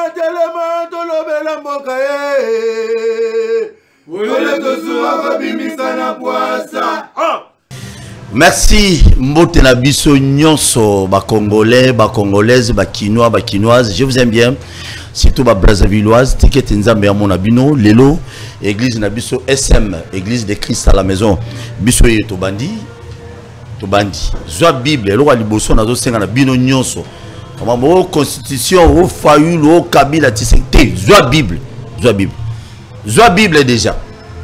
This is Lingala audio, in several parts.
telema tolobela mboka Wole tosuwa babimisa na poasa. Merci mbote na biso nyonso ba congolais, ba congolaises, ba quinois, ba quinoises. Je vous aime bien. Surtout ba brazzavilloise, ticket nzambe ya mona bino lelo église na biso SM, église de Christ à la maison. Biso yeto bandi. To bandi. Zwa Bible, lo liboso na zo senga na bino nyonso. Kama mo constitution, o fayulu, o kabila tisete. Zwa Bible. Zwa Bible. Zwa Bible déjà.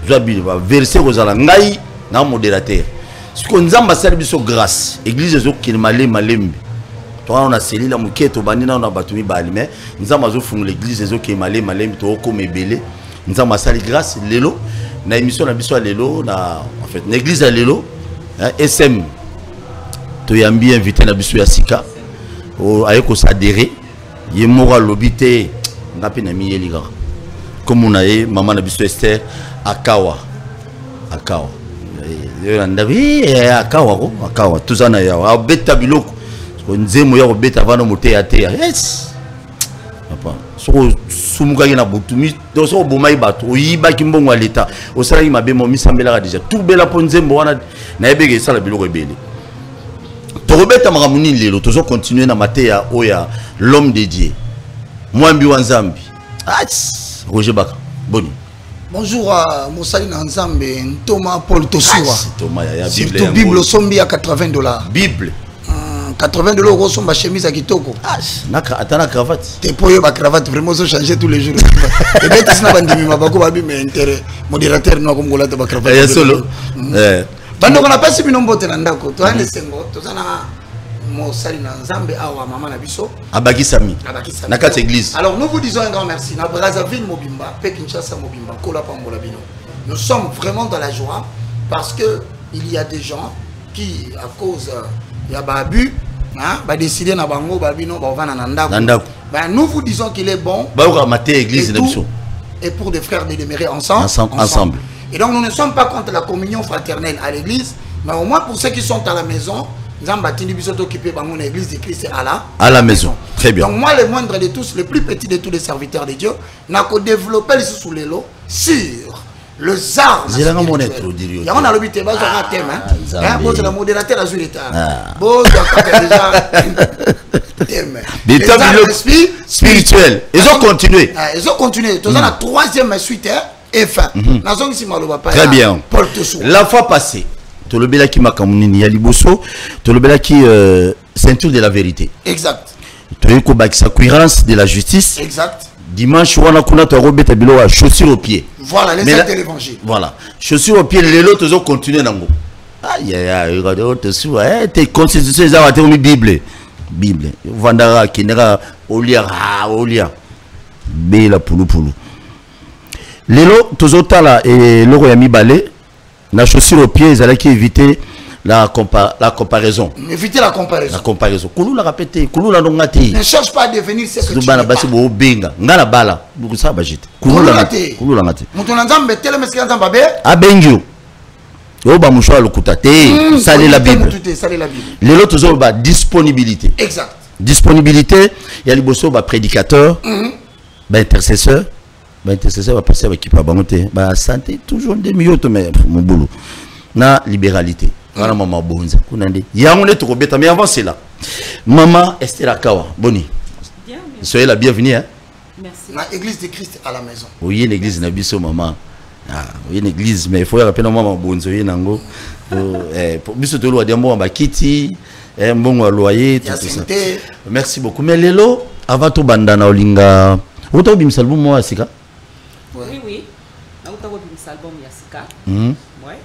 Zwa Bible. Verset kozala ngai na modérateur. Ce qu'on nzamba sali biso grâce. Église zo kilmale malembe. Toi on a scellé la muketo bandina on a batumi bali mais nzamba zo fungu l'église zo kilmale malembe to ko mebele. Nzamba sali grâce lelo na émission na biso lelo na en fait l'église à lelo SM to yambi invité na biso ya sika. O ayeko s'adhérer. Ye mora lobité ngapi na miyeliga. Comme on a eu maman na biso Esther Akawa. Akawa. Akawa tout ça na ya beta biloko nzemo ya beta vana mote ya te yes papa so sumuka na butumi do so bomai bato oyiba kimbongo leta osala ki mabe mo misambela déjà tout bela po nzembo wana na ebege sala biloko ebele to robeta makamuni lelo tozo continuer na mateya oya l'homme de Dieu mwambi wa nzambi Roger Baka boni. Bonjour à Moussali Nanzambe, Thomas Paul Tosuwa. Surtout Bible sombi à $80. Bible. $80 euros sont ma chemise à Kitoko. Attends la cravate. T'es pour ma cravate, vraiment, ça change tous les jours. Et bien, tu sais, bandimi, ma bako babi, mais intérêt. Modérateur, non, comme Gola, ma cravate. Et solo. Pendant qu'on a pas si bien nombreux Tenandako, toi, les sengo, toi, ça n'a. Moussali Nanzambe, awa, maman Nabiso. Abakisami. Nakat église. Alors, nous vous disons un grand merci. Na Brazzaville Mobimba, Pekinshasa Mobimba, Kola Pambola Bino. Nous sommes vraiment dans la joie parce que il y a des gens qui, à cause il y a abus, bah décider na bango babino ba vana nandako. Ben nous vous disons qu'il est bon. Ba mater église de biso. Et pour des frères de demeurer ensemble. Et donc nous ne sommes pas contre la communion fraternelle à l'église, mais au moins pour ceux qui sont à la maison. Zambatini bisoto occupé par mon église de Christ à la maison. Très bien. Donc moi le moindre de tous, le plus petit de tous les serviteurs de Dieu, n'a qu'à développer sous les lots sur le zar. Il y a un lobby bas un thème hein. Bon c'est la modérateur azur l'état. Bon déjà thème. Des thèmes spirituels. Ils ont continué. Ils ont continué. Tous la troisième suite et fin. Nazong si maloba pas. Très bien. La fois passée. Tolobela qui makamuni ya liboso, tolobela qui ceinture de la vérité. Exact. Toyeko bakisa cohérence de la justice. Exact. Dimanche wana kuna to robeta bilo à chaussures aux pieds. Voilà les actes de l'évangile. Voilà. Chaussures aux pieds lelo tozo continuer nango. Aïe aïe regarde te sou te constitution za wa te Bible. Bible. Vandara kinera olia bela pulu. Lelo tozo tala et loro ya mibale. La chaussure aux pieds, ils allaient éviter la comparaison. Éviter la comparaison. La comparaison. Koulou l'a répété. Koulou l'a ngati. Ne cherche pas à devenir ce que tu n'es pas. Bo benga. Ngala bala. Beaucoup ça bagite. Koulou l'a ngati. Koulou l'a ngati. Mutonanzambe tele meski nzamba be. Abengio. Yo ba mushwa lokutate. Saler la Bible. Les autres ont ba disponibilité. Exact. Disponibilité. Il y a les bosso ba prédicateur. Ba intercesseur. Intercesseur va passer avec qui pas bonté ba santé toujours des millions mais mon boulot na libéralité voilà maman bonza kunande ya on est trop bête mais avant c'est là maman Esther Akawa boni bien soyez la bienvenue hein merci na église de Christ à la maison oui l'église na biso maman oui l'église mais il faut rappeler maman bonzo yi nango biso to lo dembo ba kiti mbongo loyer tout ça merci beaucoup mais lelo avant to bandana olinga oto bimisa album mo asika. Oui. Na utako bimisa album Yasika. Ouais.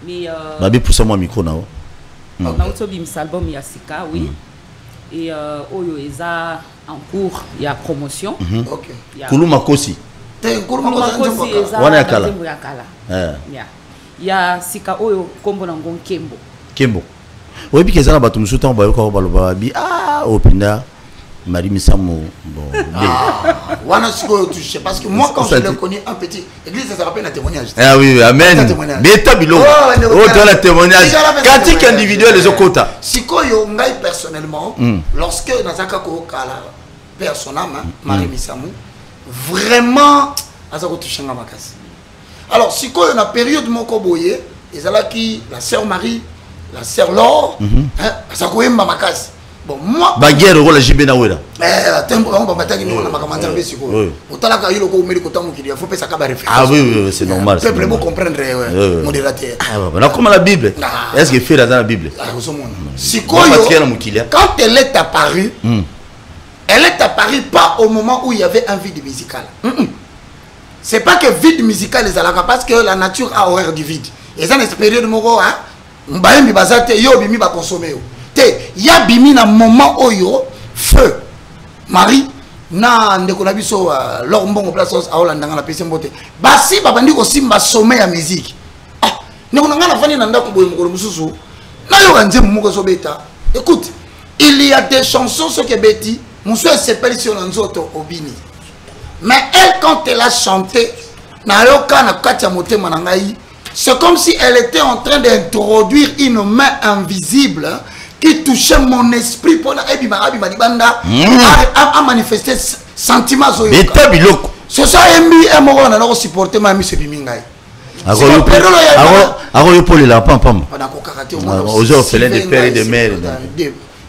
Mais Babi pousse moi micro na. Na utako bimisa album Yasika, oui. Et oyo eza en cours, il y a promotion. OK. Kulu makosi. Kulu makosi eza. Wana yakala. Il y a Sika oyo kombo na ngon Kembo. Kembo. Oui puis kezana batu musuta ba yoko baloba bi opinda. Marie Missamo, bon. Parce que moi, quand je l'ai connu un petit, l'église, ça rappelle un témoignage. Ah oui, amen. Mais tabilo. Oh, dans le témoignage. Quantique individuel, les okota. Si quoi, personnellement, lorsque Nazaka Kokala, paix à son âme, Marie Missamou, vraiment, ça va toucher ma casse. Alors, si quoi on a période mon koboye, et là qui la sœur Marie, la sœur Laure, ça va ma casse. Bon, moi. Baguette au la JB Nawela. Ah oui, c'est normal. Le peuple peut comprendre modérateur. Comment la Bible? Est-ce qu'il fait dans la Bible? Quand elle est apparue, elle est apparue pas au moment où il y avait un vide musical. C'est pas que vide musical les alaka parce que la nature a horreur du vide. Et ça, c'est une période de moro, hein? Mbaye bazate yo bimi ba consommer. Il y a bimi na moment oyo feu Marie na ndeko na biso lor mbongo place a Holanda na pese mbote basi babandi ko simba sommet ya musique ah ndeko na ngana fani na ndako boye mukolo mususu na yo kanze mumuko so beta. Écoute, il y a des chansons ce que Betty musu s'appelle sur nzoto obini, mais elle quand elle a chanté na yo kana katia motema na ngai, c'est comme si elle était en train d'introduire une main invisible qui touchait mon esprit pour a manifesté sentiment. C'est ça, on a supporté ma mise bimingai.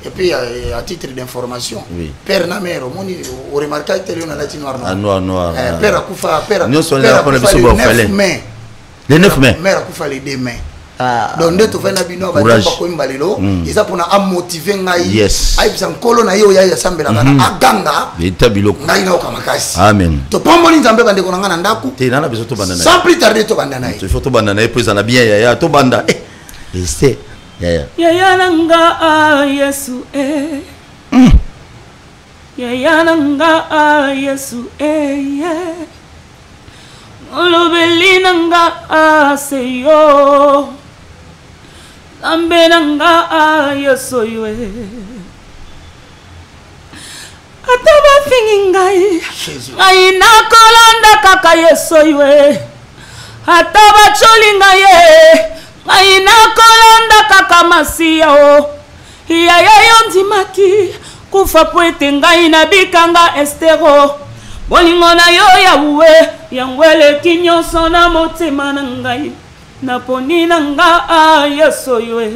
Et puis à titre d'information, père na mère, on remarque que tu es un noir. Père a koufa, père le 9 mai. Mère a koufa les 2 mai. Donc nous tu fais na bino ba ko mbalelo isa pona a motiver ngai ai bisa nkolo na yo ya sambela kana aganga eta biloko ngai na okamakasi. Amen. To pomoni nzambe bande ko ngana ndaku te nana biso to banda na sans plus tarder to banda na il faut to banda na pesa na bien ya to banda c'est ya nanga Yesu ya nanga Yesu olobeli nanga seyo Ambenanga Yesu ywe ataba fingingai ngai nakolanda kaka Yesu ywe ataba cholinga ye ngai nakolanda kaka Masia o ya yondimaki kufa poete ngai nabikanga Estero bolingo na yo yawe yangwele kinyoso na motema na ngai naponi nanga Yesu ywe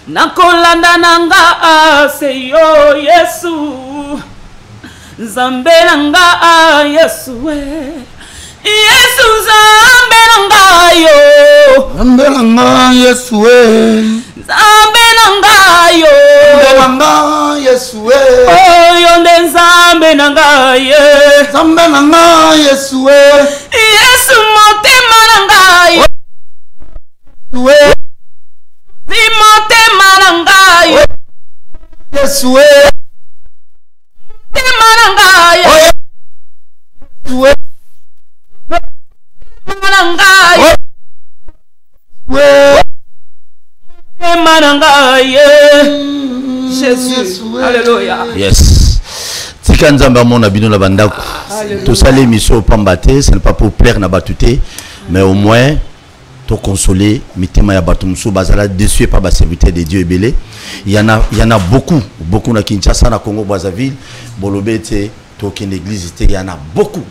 nakolanda nanga seyo Yesu zambe nanga Yesu Yesu zambe nanga yo zambe nanga Yesu zambe nanga yo nanga Yesu oh yonde zambe nanga ye zambe nanga Yesu Yesu motema nanga yo motema nanga yo Yesu motema nanga yo nanga yo Jésus. Alléluia. Yes. Tika nzamba mona bino na bandako. Tout ça l'émission pambate, ce n'est pas pour plaire na batute, mais au moins to consoler mitema ya batumsu bazala déçu par ba serviteur de Dieu ebelé. Il y en a beaucoup na Kinshasa na Congo Brazzaville, Bolobete token église il y en a beaucoup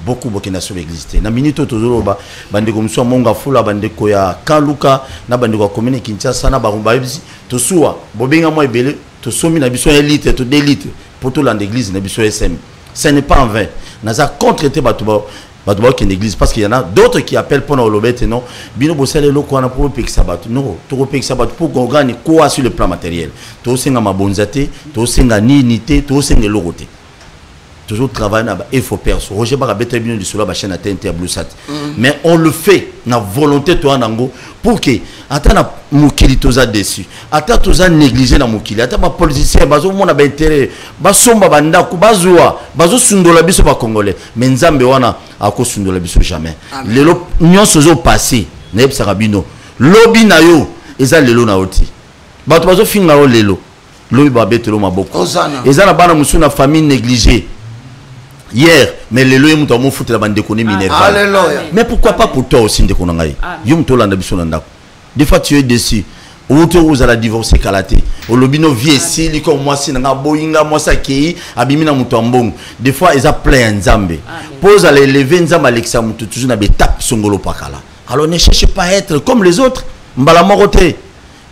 na sur l'église na minute tozolo ba bande ko mso monga fula bande ko ya Kaluka na bande ko commune Kinshasa na barumba bisi to suwa bobenga mo ebele to somi na biso élite to d'élite pour tout l'église na biso SM. Ce n'est pas en vain naza contre-traiter batuba qui église parce qu'il y en a d'autres qui appellent pour nous l'obéter non bino bosale loko na pour pek sabat non to pek sabat pour gagner quoi sur le plan matériel to senga mabonzate to senga ninité to senga logote toujours travailler na il faut perso Roger Barabete bien du solo ba chaîne TNT Blue Sat mais on le fait na volonté toi nango pour que ata na mukili toza dessus ata toza négliger na mukili ata ba politicien bazo mona ba intérêt ba somba banda ku bazwa bazo sundola biso ba congolais mais nzambe wana ako sundola biso jamais lelo nyonso zo passé na yebsa rabino lobi na yo eza lelo na oti bato bazo finga o lelo lobi ba betelo maboko eza na bana musu na famille négligée hier mais le loyer muto mo foutre la bande déconner minerval. Alléluia. Mais pourquoi pas pour toi aussi ndeko ngai? Yo muto landa biso landa. Des fois tu es déçu. vous allez divorcer kalaté au lobino vie ici li comme moi si nga boyinga moi ça qui abimina mutombong des fois ils a plein nzambe pose à l'élever nzamba alexa mutu toujours na betap songolo pakala alors ne cherchez pas à être comme les autres mbala moroté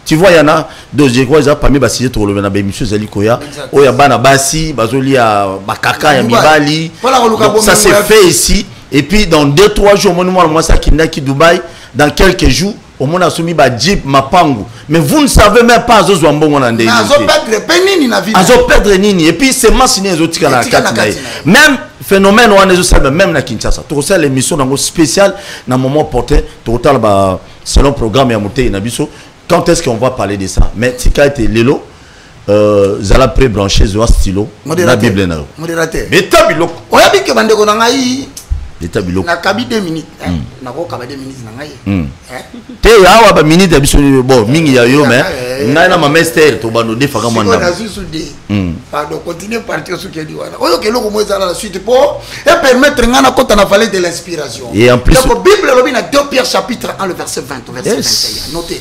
tu vois il y en a deux je crois ils a parmi basi to lobena be monsieur Zali Koya o ya bana basi bazoli ya bakaka ya mibali ça c'est fait ici et puis dans 2-3 jours moi ça qui Dubaï dans quelques jours au monde a soumis ba jeep mapangu mais vous ne savez même pas azo zwambo ngona ndé azo perdre penini na vie azo perdre nini et puis c'est massiné ezotika na katina même phénomène on ezo sabe même na Kinshasa to ça l'émission dans spécial na moment porté total ba selon programme ya moté na biso quand est-ce qu'on va parler de ça mais tika était lelo zala pré-branché zo stylo na bible na modérateur mais tabilo oya bike bande ko na ngai na kabi 2 minutes na ko kaba 2 minutes na ngai te awa ba minute ya biso bon mingi ya yo mais ngai na ma master to bando defa ka mwanda na susu de pardon continuer partir sur kedi wana oyo ke loko moza la suite pour et permettre ngana kota na vallée de l'inspiration et en plus donc Bible lobi na 2 Pierre chapitre 1 le verset 20 au verset 21 notez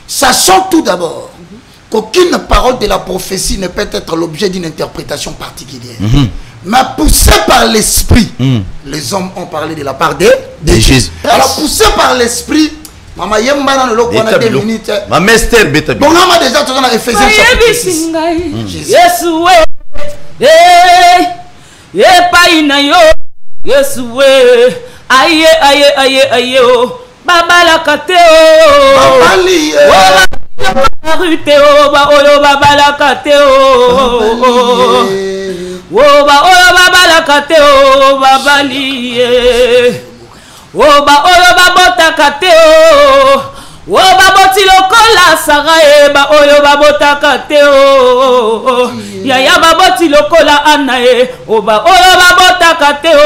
sachant tout d'abord qu'aucune parole de la prophétie ne peut être l'objet d'une interprétation particulière mais poussé par l'esprit les hommes ont parlé de la part de Jésus alors poussé par l'esprit Mama yemba na loko na 2 minutes. Ma master beta. Bon on a déjà tout dans Ephésiens chapitre 6. Yesu we. Pa ina yo. Yesu we. Aye o. Baba la kate o. Babali. Rute o ba oyo baba la kate o. Ba oyo baba la kate o babali. Ba oyo babota kate o baboti lokola sara ba oyo babota kate o yaya baboti lokola ana ba oyo babota kate o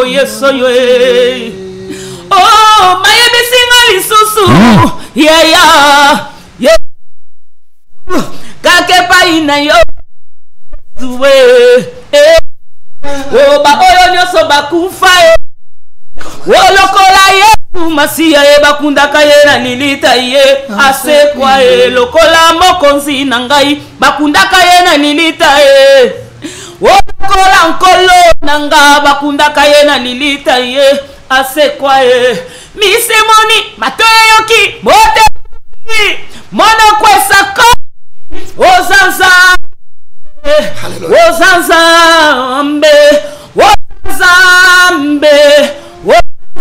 yeso yo mayebi singa lisusu yaya kake paina yo suwe ba oyo nyoso bakufa lokola ye masiya ye bakundaka ye na lilita ye asekwa ye lokola mokonzi na ngai bakundaka ye na lilita ye lokola nkolo na nga bakundaka ye na lilita ye asekwa ye misemoni matoye yoki bote mono kwesako ozanza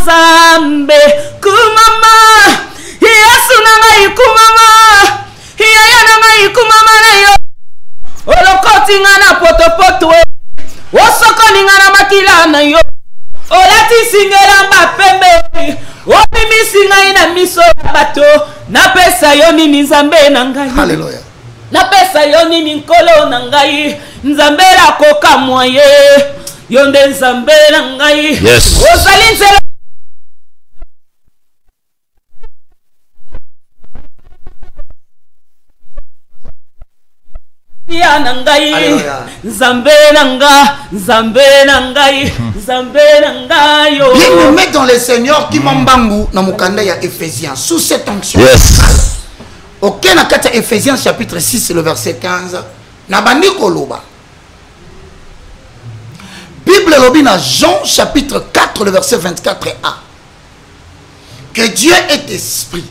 Zambe kumama Yesu nanga ikumama Yaya nanga ikumama na yo Olokoti ngana poto Osoko ningana makila na yo Olati singela mbapembe Omimi singa ina miso bato Napesa yo nini Nzambe na ngai Hallelujah Napesa yo nini nkolo na ngai Nzambe la koka mwaye Yonde Nzambe na ngai yes Ozali nzela ya nangai Nzambe nangai yo. Bien nous mettre dans le Seigneur qui m'embangu na mukanda ya Ephésiens sous cette onction. Yes. OK na kata Ephésiens chapitre 6 le verset 15 na bandi koloba. Bible lobi na Jean chapitre 4 le verset 24a. Que Dieu est esprit.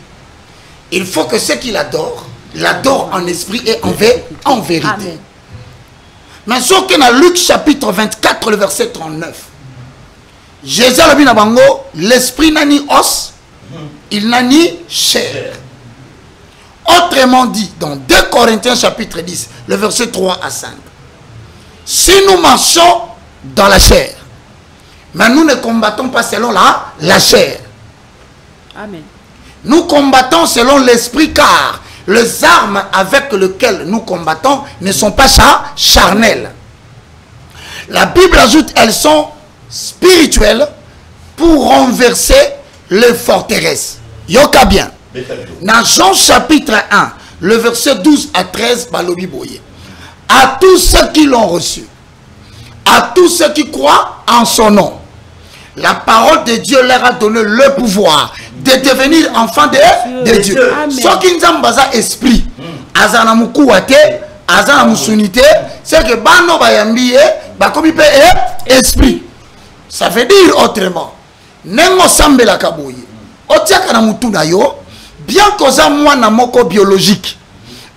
Il faut que ceux qui l'adorent l'adore en esprit et en vérité. Amen. Mais ce que dans Luc chapitre 24 le verset 39 Jésus a dit l'esprit n'a ni os, il n'a ni chair. Autrement dit dans 2 Corinthiens chapitre 10 le verset 3 à 5 si nous marchons dans la chair mais nous ne combattons pas selon la chair. Amen. Nous combattons selon l'esprit car les armes avec lesquelles nous combattons ne sont pas charnelles. La Bible ajoute elles sont spirituelles pour renverser les forteresses. Yoka bien. Dans Jean chapitre 1, le verset 12 à 13, balobi boye. À tous ceux qui l'ont reçu, à tous ceux qui croient en son nom, la parole de Dieu leur a donné le pouvoir de devenir enfant de Dieu. Ce qui nous a esprit, azana mukuwate, azana musunite, c'est que bano bayambiye, bakomi pe esprit. Ça veut dire autrement, nengo sambela kaboye, otiaka na mutu na yo, bien que ça moi na moko biologique,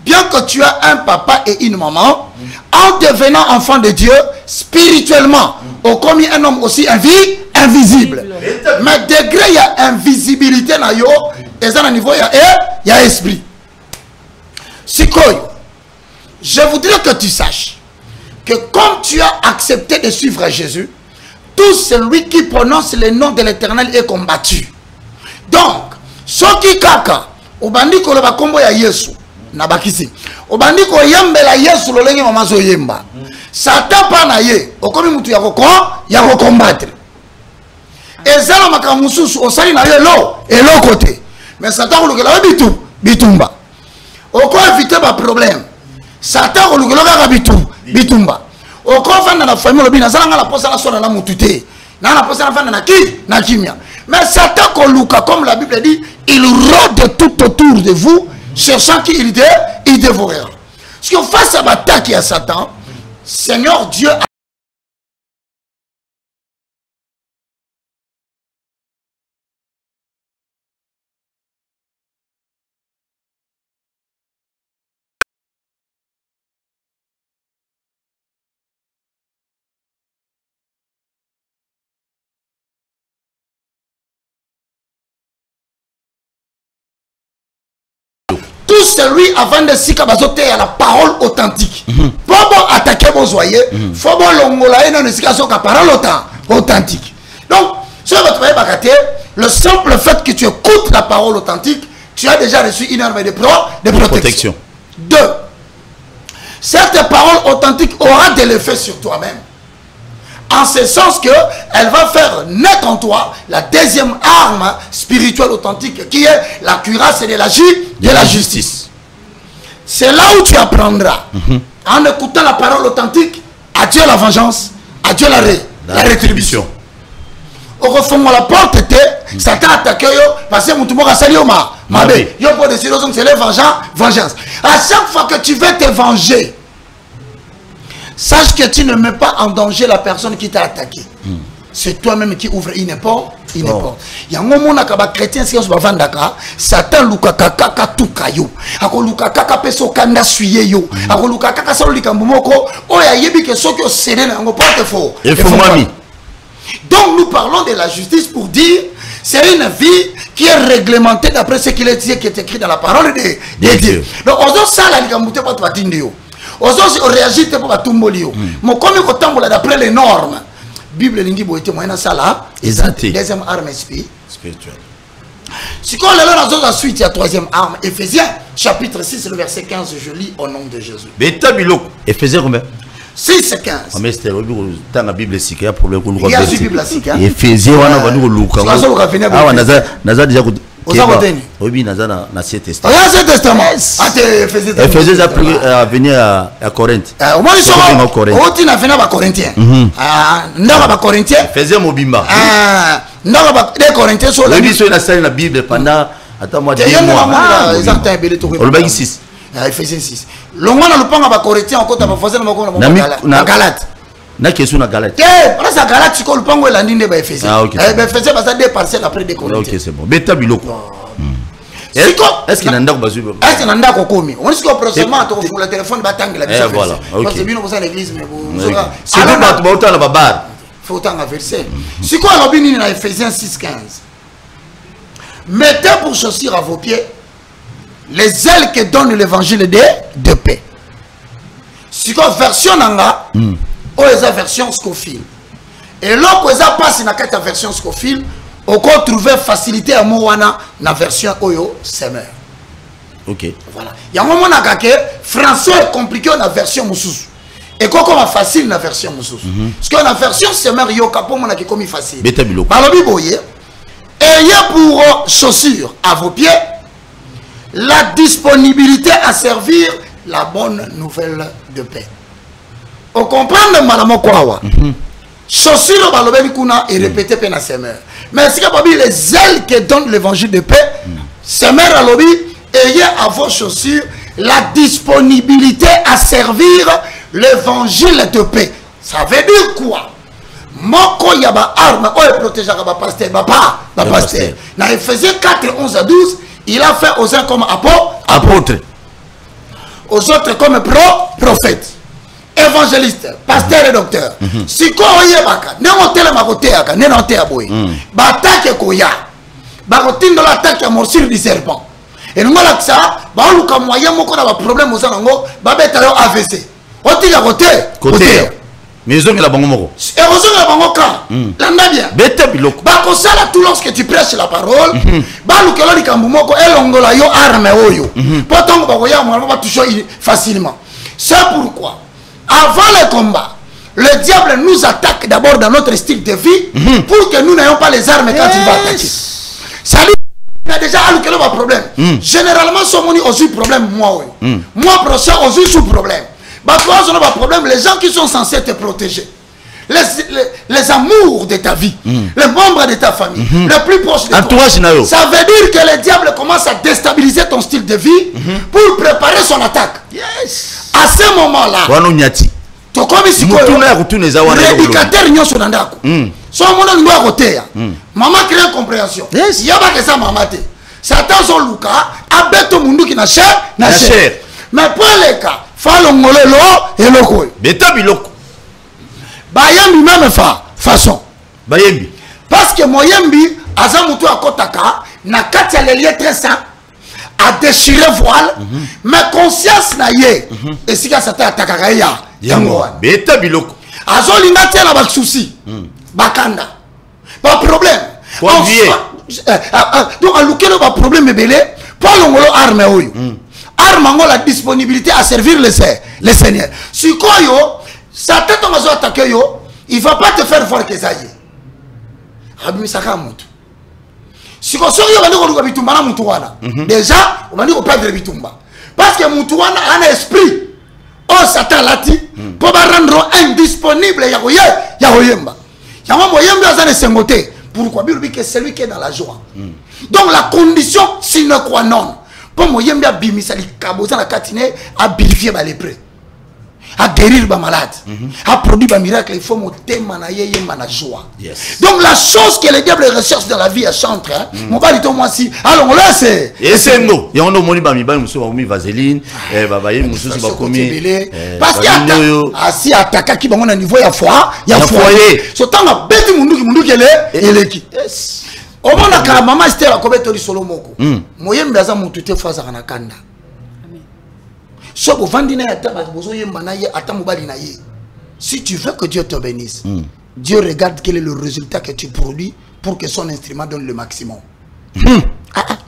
bien que tu as un papa et une maman, en devenant enfant de Dieu, spirituellement, au commis un homme aussi invisible. Mais degré, il y a invisibilité na yo, et ça, à niveau, il y a esprit. Sikoyo, je voudrais que tu saches que comme tu as accepté de suivre Jésus, tout celui qui prononce le nom de l'Éternel est combattu. Donc, ce qui kaka, au bandit ko ba kombo ya Yesu, na bakisi. Au bandit ko yambela Yesu lo lenge mama zo yemba. Satan pa na ye, okomi mutu ya combattre. Ezala makamususu osali na ye lo côté. Mais Satan ko lokela bitumba. Oko éviter ba problème. Satan ko lokela bitumba. Oko fanda na famille lo bina zala ngala posa la sona na mutute. Na na posa na fanda na kimia. Mais Satan ko luka comme la Bible dit, il rôde tout autour de vous cherchant qui il dévorera. Parce que face à l'attaque à Satan, Seigneur Dieu a tout celui avant de sika bazote à la parole authentique. Pour attaquer vos joyeux, faut bon longola et non sika soka parole authentique. Donc, le simple fait que tu écoutes la parole authentique, tu as déjà reçu une arme de protection. 2. Cette parole authentique aura de l'effet sur toi-même. En ce sens que elle va faire naître en toi la deuxième arme spirituelle authentique qui est la cuirasse de la justice. C'est là où tu apprendras, en écoutant la parole authentique, à Dieu la vengeance, à Dieu la rétribution. Au refond la porte était, Satan attaqué parce que mon a sali mabe. Yo pour décider donc c'est la vengeance. À chaque fois que tu veux te venger, sache que tu ne mets pas en danger la personne qui t'a attaqué. C'est toi-même qui ouvre une porte. Il y a un moment où chrétien qui se vendaka, Satan lukaka kaka tukayo. Ako lukaka kaka peso kanda suye yo. Ako lukaka kaka salo likambumoko. Oya yebi ke soki o sere na ngo porte fort. Il faut mami. Donc nous parlons de la justice pour dire c'est une vie qui est réglementée d'après ce qui est écrit dans la parole de Dieu. Donc on ça la likambute pas toi tindio. On réagit pour la tumbolio. Mais comme on d'après les normes, Bible lingi boite moyena sala, deuxième arme spirituelle. Si on a la suite, il y a troisième arme, Éphésiens chapitre 6, le verset 15, je lis au nom de Jésus. Éphésiens combien? 6 et 15. Mais c'était dans la Bible, il y a problème pour nous. Il y a la Bible, Éphésiens, on va nous louper. Ah, on a déjà oui, Nazana, Ancien Testament. L'Ancien Testament. Éphésiens a venu à Corinthe. Au moins, ils sont à Corinthiens. Éphésiens Mobimba. Les Corinthiens sont là. Ils sont dans la Bible pendant. Attends-moi, 10 mois. Éphésiens 6. Éphésiens 6. Le monde a le pan à Corinthiens, encore à Fazer, à Galate. Na question na Galate. Voilà ça Galate tu le pango la ligne de Éphésiens. Ah OK. Éphésiens ça deux parcelles après des Corinthiens. OK, c'est bon. Beta biloko. Est-ce qu'il nanda ko bazu? Est-ce qu'il nanda ko komi? On dit que prochainement tu refous le téléphone batang la biso. Voilà. Parce que bien on va à l'église mais vous c'est bon ba tu autant la babar. Faut autant un verset. Si quoi la Bible dans Éphésiens 6:15. Mettez pour chaussures à vos pieds les ailes que donne l'évangile de paix. Si quoi version nanga ou esa version Scofield. Et là que ça passe na carte version Scofield, on peut trouver facilité à moana na version Oyo Semer. OK. Voilà. Il y a un moment na que français est compliqué na version Moussous. Et quoi comme facile na version Moussous. Parce que na version Semer yo capo mona qui comme facile. Balobi boye. Ayez pour chaussures à vos pieds la disponibilité à servir la bonne nouvelle de paix. On comprend le malamo kwawa. chaussures balobeli kuna et répété pena semeur. Mais ce que les ailes qui donnent l'évangile de paix, semeur à lobby, ayez à vos chaussures la disponibilité à servir l'évangile de paix. Ça veut dire quoi? Moko yaba arme, oh protéger ba pasteur, ba pasteur. Dans Éphésiens 4, 11 à 12, il a fait aux uns comme apôtres, aux autres comme prophètes, évangélistes, pasteurs et docteurs. Si ko oyebaka, ne motele makoteaka, ne nonte aboy. Ba attaque koya. Ba kotindo l'attaque à morsure du serpent. Et nous voilà que ça, ba luka moyen moko na ba problème aux anango, ba beta yo AVC. Oti ya côté. Mais ils ont mis la bango moko. Et ils ont la bango quand? Landa bien. Bete biloko. Ba ko sala tout lorsque tu prêches la parole, ba lukelo li kambu moko elongola yo arme oyo. Pourtant ba ko ya mo ba toucher facilement. C'est pourquoi avant le combat, le diable nous attaque d'abord dans notre style de vie pour que nous n'ayons pas les armes quand il va attaquer. Ça dit, il y a déjà un problème. Généralement, si on a aussi problème, moi, prochain, aussi sous problème. Problème, les gens qui sont censés te protéger, les amours de ta vie, les membres de ta famille, les plus proches de toi. Ça veut dire que le diable commence à déstabiliser ton style de vie pour préparer son attaque. À ce moment-là, tu comme si l'éducateur n'y a pas d'andako. Son monde doit roter. Maman crée une compréhension. Il y a pas que ça, maman. Satan son Luka, abet au monde qui n'a cher. Mais pour les cas, falongole lo et loko. Beta biloko. Bayembi même façon. Bayembi. Parce que moyembi, azamutu akotaka, na katia les liens très sains. A déchirer voile, mais conscience na ye, et si ça t'a attaqué ya, beta biloko. Azolinga tia na bak souci, bakanda, pas problème. Donc à l'oukel pas problème belé, pas l'ongolo arme oyo, arme la disponibilité à servir le Seigneur. Si quoi yo, sa tête on va attaquer yo, il va pas te faire voir que ça y est. Rabbi Sakamout. Si on sort déjà, on va dire au père de Bitumba. Parce que Moutouana a un esprit. Oh, Satan l'a dit. Pour rendre indisponible Yahoyemba. Yahoyemba a un sengoté. Pourquoi? Parce que c'est lui qui est dans la joie. Donc la condition sine qua non. Pour Moyemba Bimisa, il a catiné à vérifier les prêts. À guérir les malades, à produire des miracles, il faut monter la joie. Donc la chose que le diable recherche dans la vie à chanter, mon père dit moi si, alors on laisse. Et c'est nous. Il y a un homme qui a mis vaseline, parce qu'il y a si attaque qui va au niveau il y a foyer. Ce temps là, bête mundu qui est qui. Au moment où maman Esther a commis tout solo moko, moyen d'aza mututé face à Nakanda. Si tu veux que Dieu te bénisse, Dieu regarde quel est le résultat que tu produis pour que son instrument donne le maximum.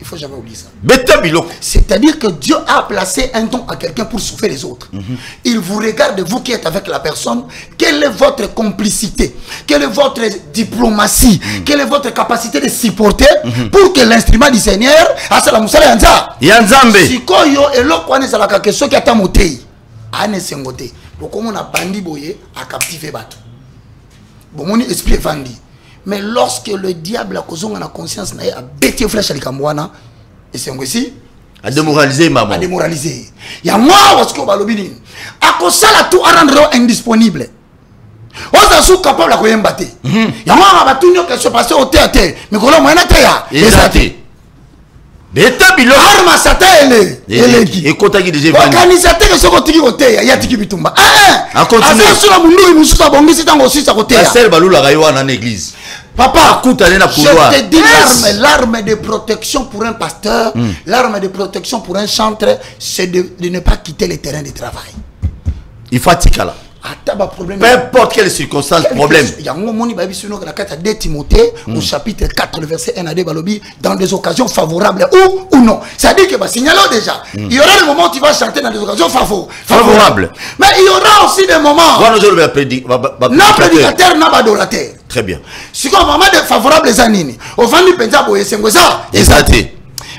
Il faut jamais oublier ça. C'est-à-dire que Dieu a placé un don à quelqu'un pour sauver les autres. Il vous regarde, vous qui êtes avec la personne, quelle est votre complicité, quelle est votre diplomatie, quelle est votre capacité de supporter pour que l'instrument du Seigneur a la moussala yanzambe. Si koyo eloko ane salaka ke soki ata motei ane sengote. Bokomo na bandi boye a captiver bato. Bomoni esprit vandi. Mais lorsque le diable a causé la conscience a bêté flèche à l'Ikambouana, et c'est aussi à démoraliser maman. À démoraliser. Il y a moi parce que balobini. À cause ça la tout à rendre indisponible. On est capable de combattre. Il y a moi à tout que se passer au théâtre. Mais comment moi na théâtre. Exact. Beta bilo arma sata ele et kotaki déjà venu organisateur que ce côté côté ya tiki bitumba a continuer asa sur la mundu mususa bongisi tango sisa côté ya sel balula raywa na église papa akuta na couloir. Je te dis l'arme de protection pour un pasteur, l'arme de protection pour un chanteur, c'est de ne pas quitter le terrain de travail. Il fatigue là. Peu importe quelle circonstance, problème. Il y a un moment où il Timothée au chapitre 4, le verset 1 à 2, dans des occasions favorables ou non. C'est-à-dire que signalons déjà, il y aura des moments où tu vas chanter dans des occasions favorables. Mais il y aura aussi des moments où nos prédicateurs n'ont pas d'orateur. Très bien. Si on a des favorables, les années, au fond du Penjabo, et c'est ça. Exact.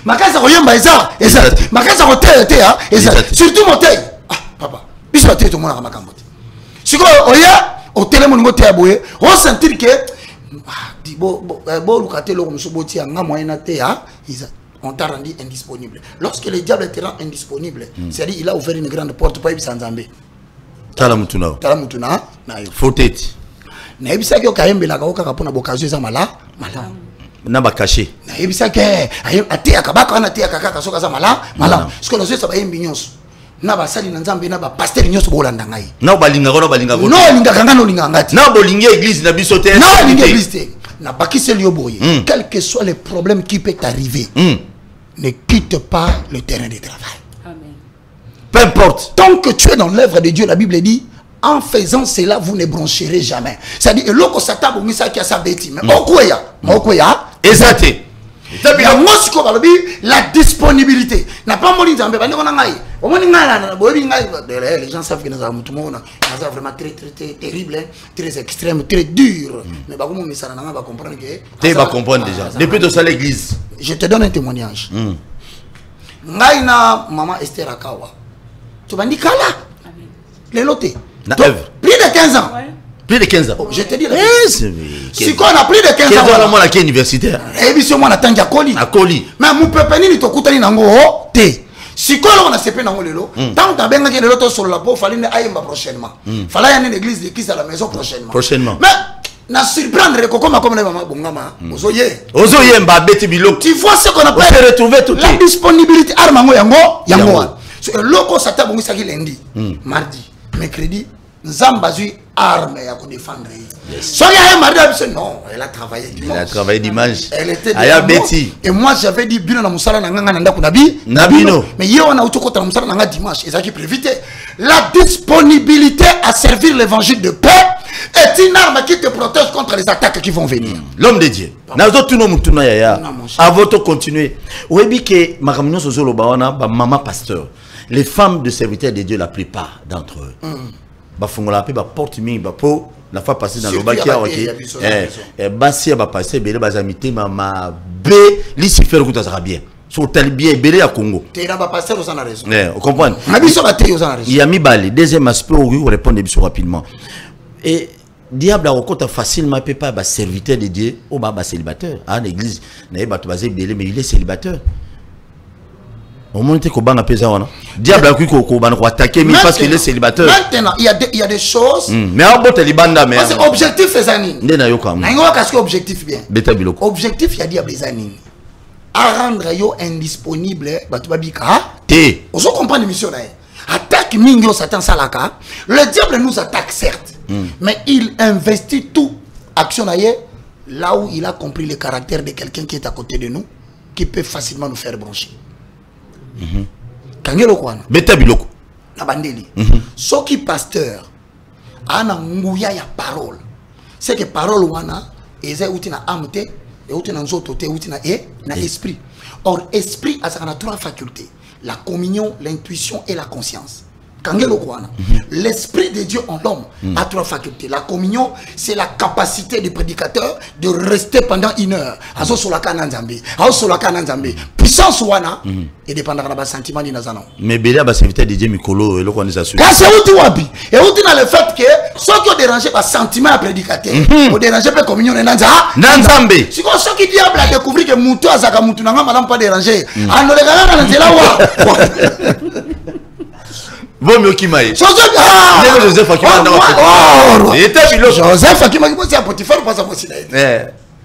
Makasa Royamba, exact. Makasa Rotel, exact. Surtout Motel. Ah, papa. Bisous à tout le monde à Makambote. Si on au téléphone ngo te boye on sentir que di bo lukate lo muso boti anga moyen te ha on t'a rendu indisponible. Lorsque le diable te rend indisponible, c'est-à-dire il a ouvert une grande porte pour y s'enzamber. Tala mutuna na yo foteti na ebisa ke kayembe la ka ka pona bokazo za mala na ba caché na ebisa ke ate akabaka na ate akaka soka za mala parce que nous sommes yembi nyonso na ba sali na nzambe na ba pasteur nyonso bolanda ngai na balinga balinga no linga kanga no linga ngati na bolingi église na biso te na linga église te na bakise liyo boye quel que soit les problèmes qui peut t'arriver ne quitte pas le terrain de travail. Peu importe. Tant que tu es dans l'œuvre de Dieu, la Bible dit, en faisant cela, vous ne broncherez jamais. C'est-à-dire, et l'autre, ça t'a bon, ça qui a sa bêtise. Mais okoya, exacté. La disponibilité. N'a pas mon idée, les gens savent que nous avons tout le monde, nous avons vraiment très terrible, très extrême, très dur. Mais ça va comprendre que. Tu vas comprendre déjà. Depuis de ça l'église. Je te donne un témoignage. Ngaina maman Esther Akawa. Tu vas dire kala. Les lotés. Plus de 15 ans. Plus de 15 ans. Oh, je te dis. Si on a plus de 15 ans. 15 ans, moi, qui universitaire. Et puis, moi, on attend à Koli. À Koli. Mais mon peuple, il te coûte nango té. Si on a CP nango lelo, tant que tu as le loto sur la peau, il fallait aller prochainement. Il fallait aller à l'église de qui à la maison prochainement. Mais, na surprendre comme les mamans bongama. Ozoye mbabeti biloko. Tu vois ce qu'on appelle retrouver tout la disponibilité armango yango. Le loco sata bongi saki lundi, mardi, mercredi, Zambazui arme ya ko défendre. Soya mardi non, elle a travaillé dimanche. Elle a travaillé dimanche. Elle était Aya Betty. Et moi j'avais dit bino na musala na nganga na ndako nabino. Mais hier on a autoko na musala na dimanche, ezaki prévité. La disponibilité à servir l'évangile de paix est une arme qui te protège contre les attaques qui vont venir. L'homme de Dieu. Nazo tuno mutuna yaya. Avant de continuer. Oyebi ke makamino sozolo baona ba maman pasteur. Les femmes de serviteurs de Dieu, la plupart d'entre eux. Bafungola pe ba porte mi ba po la fois passée dans le bakia ok. Basi ba passer belé bazamité mama B li si faire que ça sera bien. Sur tel bien belé à Congo. Tu n'as pas passé aux en raison. On comprend. Il y a mis balle. Deuxième aspect où répondre rapidement. Et diable a rencontré facilement peut pas serviteur de Dieu ou ba célibataire. À l'église, n'a pas basé belé mais il est célibataire. Au moment où on a pesé, diable a cru qu'on va attaquer parce qu'il est célibataire. Maintenant, il y a des choses. Mais en bas, les bandes mais. Parce que objectif c'est ça. N'est-ce objectif bien. Objectif, il y a diable les années. À rendre yo indisponible, on se comprend l'émission là. Attaque Mingo Satan Salaka. Le diable nous attaque certes, mais il investit tout action là où il a compris le caractère de quelqu'un qui est à côté de nous, qui peut facilement nous faire brancher. Kangelo kwana beta biloko na bandeli soki pasteur ana nguya ya parole c'est que parole wana eza uti na âme te et uti na nzoto te uti na esprit. Or esprit a sa trois facultés: la communion, l'intuition et la conscience. Kangelo kwana l'esprit de Dieu en l'homme a trois facultés. La communion, c'est la capacité du prédicateur de rester pendant une heure azo solaka na nzambe azo solaka na nzambe. Puissance wana et dépendant de sentiment di nazano. Mais belia ba serviteur de Dieu mikolo et le ko nisa su. Parce que uti wapi et uti na le fait que ceux qui ont dérangé par sentiment à prédicateur ont dérangé par communion na nzambe. Si ko ceux qui diable a découvert que mutu azaka mutu na ngama pas déranger ando le gana na nzela wa. Vaut mieux qu'il m'aille. Joseph Akima Joseph Akima c'est un petit frère pas ça moi sinaï.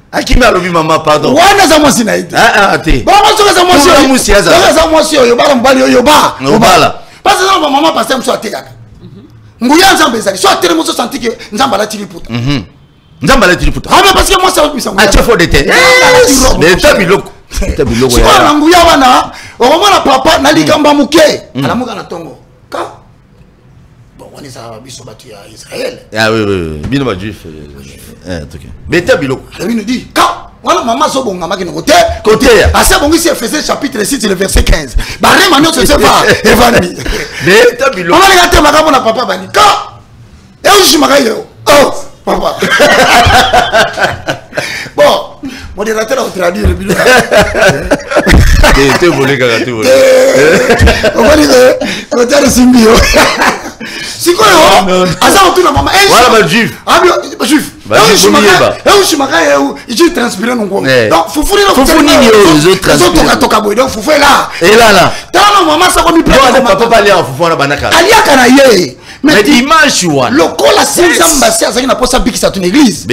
Akima lobi maman pardon. Wana za moi sinaï. Ate. Bon moi ça moi sinaï. Moi ça ça moi sinaï yo bala mbali yo ba. Obala. Parce que maman passer mso ateyaka. Nguya nzambe ezali. So atele mso senti que nzamba la tiliputa. Nzamba la tiliputa. Ah mais parce que moi ça misa. A chefo de terre. Mais tabiloko. Tabiloko ya. So nguya wana, o mona papa na likamba muke. Ala muka na tongo. Bon, on est à Israël. Ah oui. Bino ma juif. Mais t'as biloko. Il nous dit, quand voilà maman so bon maman qui nous côté. À ça bon ici Ephésiens chapitre 6 le verset 15. Bah rien maintenant se pas évangile. Mais t'as biloko. On va regarder ma maman papa bani. Quand et où je m'arrête oh papa. Bon, modérateur a traduit le biloko. T'es volé quand tu volé. On va dire, on va dire le symbio. sikoyo aza otuna mama voilà ba juif juif il transpire non donc fufu ni les autres transpire toka boy donc fufu là et là tala mama ça comme papa pas aller en fufu na banaka aliaka na ye mais dimanche wa lokola sinzamba si azaki na posa bikisa ton église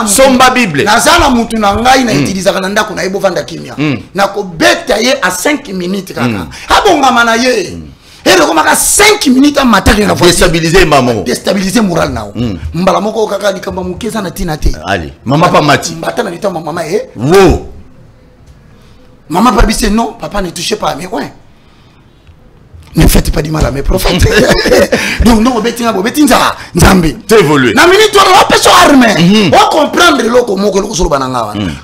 somba bible nazala mutu na ngai na utilizaka na ndako na yebo vanda kimia na ko beta ye à 5 minutes kaka abongama na ye et le comment 5 minutes en matin na déstabiliser maman déstabiliser moral nao mbala moko kaka likamba mukeza na tina te allez maman pas mati mbata na lita maman wo maman pas bise non papa ne touchez pas à mes coins. Ne faites pas du mal à mes prophètes. Donc non, obetinza nzambe. T'évoluer. Na minute on peut se armer. On comprendre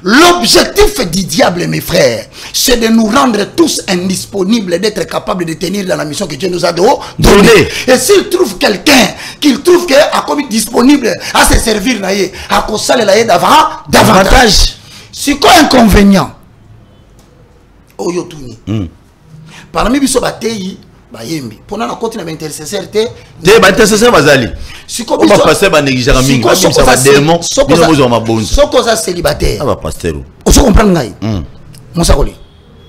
l'objectif du diable, mes frères, c'est de nous rendre tous indisponibles, d'être capables de tenir dans la mission que Dieu nous a donnée. Et s'il trouve quelqu'un qu'il trouve qu'il est comme disponible à se servir à cause davantage. C'est quoi inconvénient? Oyotuni. Parmi les batteries bayembi pona na koti na intercesseur te intercesseur bazali siko ba passer ba négliger mingi ba bimsa ba démon bino mozo ma bonza soko za célibataire ba pasteur o so comprendre ngai mosakoli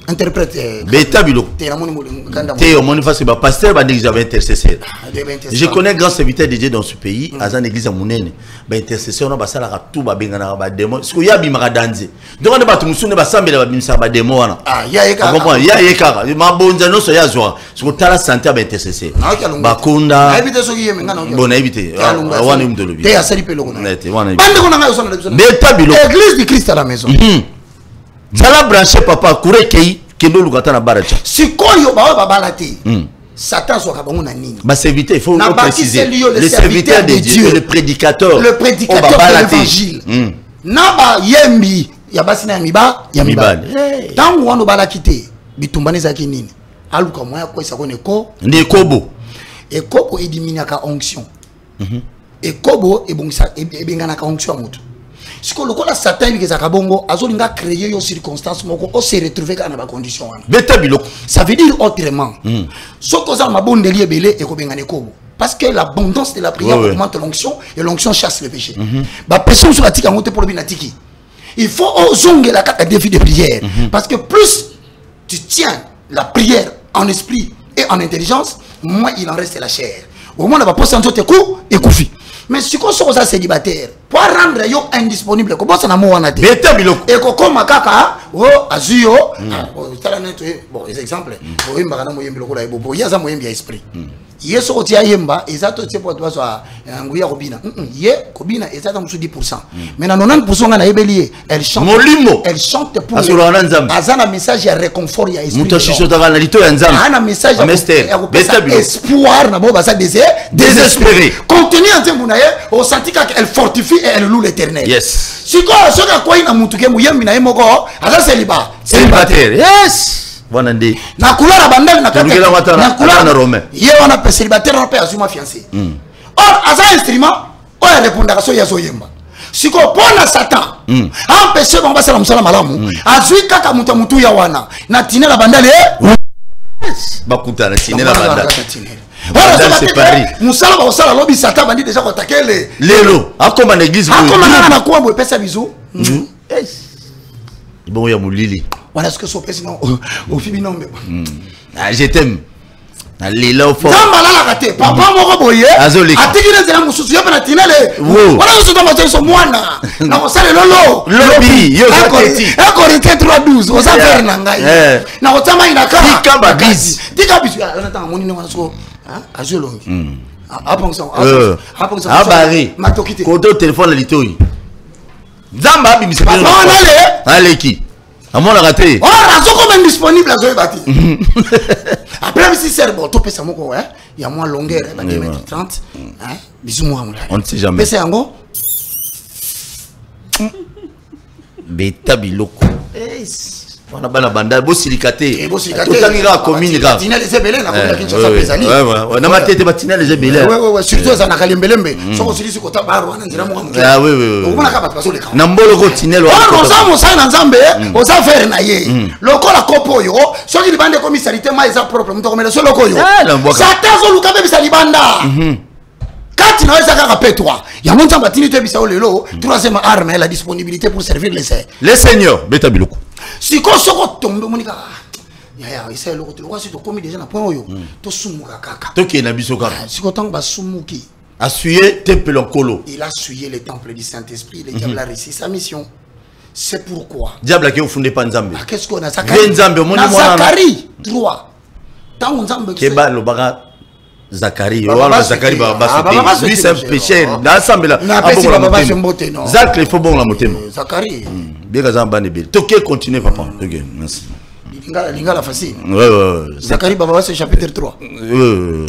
interprète beta bilo te au monde face ba pasteur ba négliger ba intercesseur je connais grand serviteur de Dieu dans ce pays azan église à munene ba intercesseur na ba sala ka tout ba bengana ba démon siko ya bimaka danze donc on ba tumusune ba sambela ba bimsa ba démon wana ya eka comprendre ya eka ma bonza no so ya zwa siko tala santé ba intercesseur ba kunda habite so yeme ngana bon habite wana mdolobi te ya sali pelo kona nete wana bande kona ngai so na beta bilo église du Christ à la maison Zala branché papa kure kei kendo lugata na baracha. Sikoyo ba balate. Satan soit kabongo na nini. Ba serviteur il faut préciser. Le serviteur de Dieu, le prédicateur de l'évangile. Na ba yembi ya basina miba ya mibale. Tangu wano balakite bitumbaneza kinini. Aluka moya kwa isa kone ko ne kobo. E kobo ediminyaka onction. E kobo ebongisa ebengana ka onction mutu. Si le cas Satan qui est à Kabongo, a créé une circonstance où se retrouver dans la condition. Ça veut dire autrement. Ce que ça m'a bon délire belé et kobengane kobo. Parce que l'abondance de la prière augmente l'onction et l'onction chasse le péché. Bah personne sur la tika monte pour le binatiki. Il faut oser la carte défi de prière parce que plus tu tiens la prière en esprit et en intelligence, moins il en reste la chair. Au moins on va pas sentir tes coups et koufi. Mais si on est célibataire, pour rendre yo indisponible, comment ça n'a pas été? Et comme kaka, oh, azuyo, bon, les exemples, il y a un moyen bien esprit. Il y a ce yemba, et ça, tu sais, pour toi, soit un gouya robina. Il y a Kobina, et ça, 10%. Mais dans 90%, on a ébellié. Elle chante. Elle chante pour. Azana message, il y a réconfort, il y a esprit. Un message, espoir, désespéré. Contenu en termes au senti qu'elle fortifie et elle loue l'éternel. Yes. Si quoi, ce quoi il a moutuké mouyem na yemoko, ala célibataire. Yes. Bonandi. Na couleur abandonne na kata. Na couleur na romain. Yé on a célibataire on peut assumer fiancé. Or asa instrument, on répondra à so ya so yemba. Si quoi pour la Satan, empêcher on va salam salam malamu. Azui kaka mutu ya wana. Na tine la bandale. Bakuta na tine la bandale. Voilà, c'est Paris. Moussala va au sala lobby Satan bandit déjà attaquer les lelo. Akoma na église. Akoma na kwa bo pesa bisou. Bon ya mulili. Voilà ce que son pesa non au fibi non. Ah je t'aime. Na lelo fo. Tamba la raté. Papa moko boye. Atikine zela mususu yo na tinele. Voilà ce que tu so mwana. Na ko sala lolo. Lobby yo zateti. Corinthiens 3:12. Osa faire na ngai. Na ko tama ina ka. Tika babizi. Tika bisu. Na tanga moni na so. Azolongi. Abari. Kodo téléphone litoi. Zamba bi misé. Allez qui? À mon raté. Oh, razo comme indisponible azoy bati. Après si serbo to pesa moko hein, il y a moins longueur ba 2,30 m, hein? Bisou moi mon. On ne sait jamais. Pesa yango. Beta biloko. On a bana banda bo silikate. Bo silikate. Tout tangira commune ga. Tina les ebele na ko Kinshasa pesali. Ouais. Na matete batina les ebele. Ouais, surtout ça na kalembelembe. Soko sili siko ta baro na nzira mo ngamu. Ah oui. On na ka ba so le ka. Na mbolo ko tinelo. On ça mo ça na nzambe, on ça faire na ye. Lokola kopo yo, soki libande commissarité ma eza propre, mto komela so lokoyo. Ça tazo luka be bisa libanda. Quand tu as un toi, il y a mon temps battu de bisa lelo, troisième arme, la disponibilité pour servir les seigneurs, beta biloko. Si ko soko tombe monika. Ya essaye le côté, si tu commis déjà na point yo, to sumuka kaka. To ke na biso kaka. Si ko tang ba sumuki. A suyer temple en colo. Il a suyé le temple du Saint-Esprit, le diable a réussi sa mission. C'est pourquoi. Diable a qui fondé pas Nzambe. Qu'est-ce qu'on a Zacharie? Zacharie 3. Tant Nzambe ke ba lo baga Zacharie, Zacharie lui c'est un pécheur. L'ensemble là. Zach il faut bon la motema. Zacharie. Bien que Zamba ne belle. Toké continue papa. OK, merci. Lingala facile. Ouais. Zacharie Baba c'est chapitre 3. On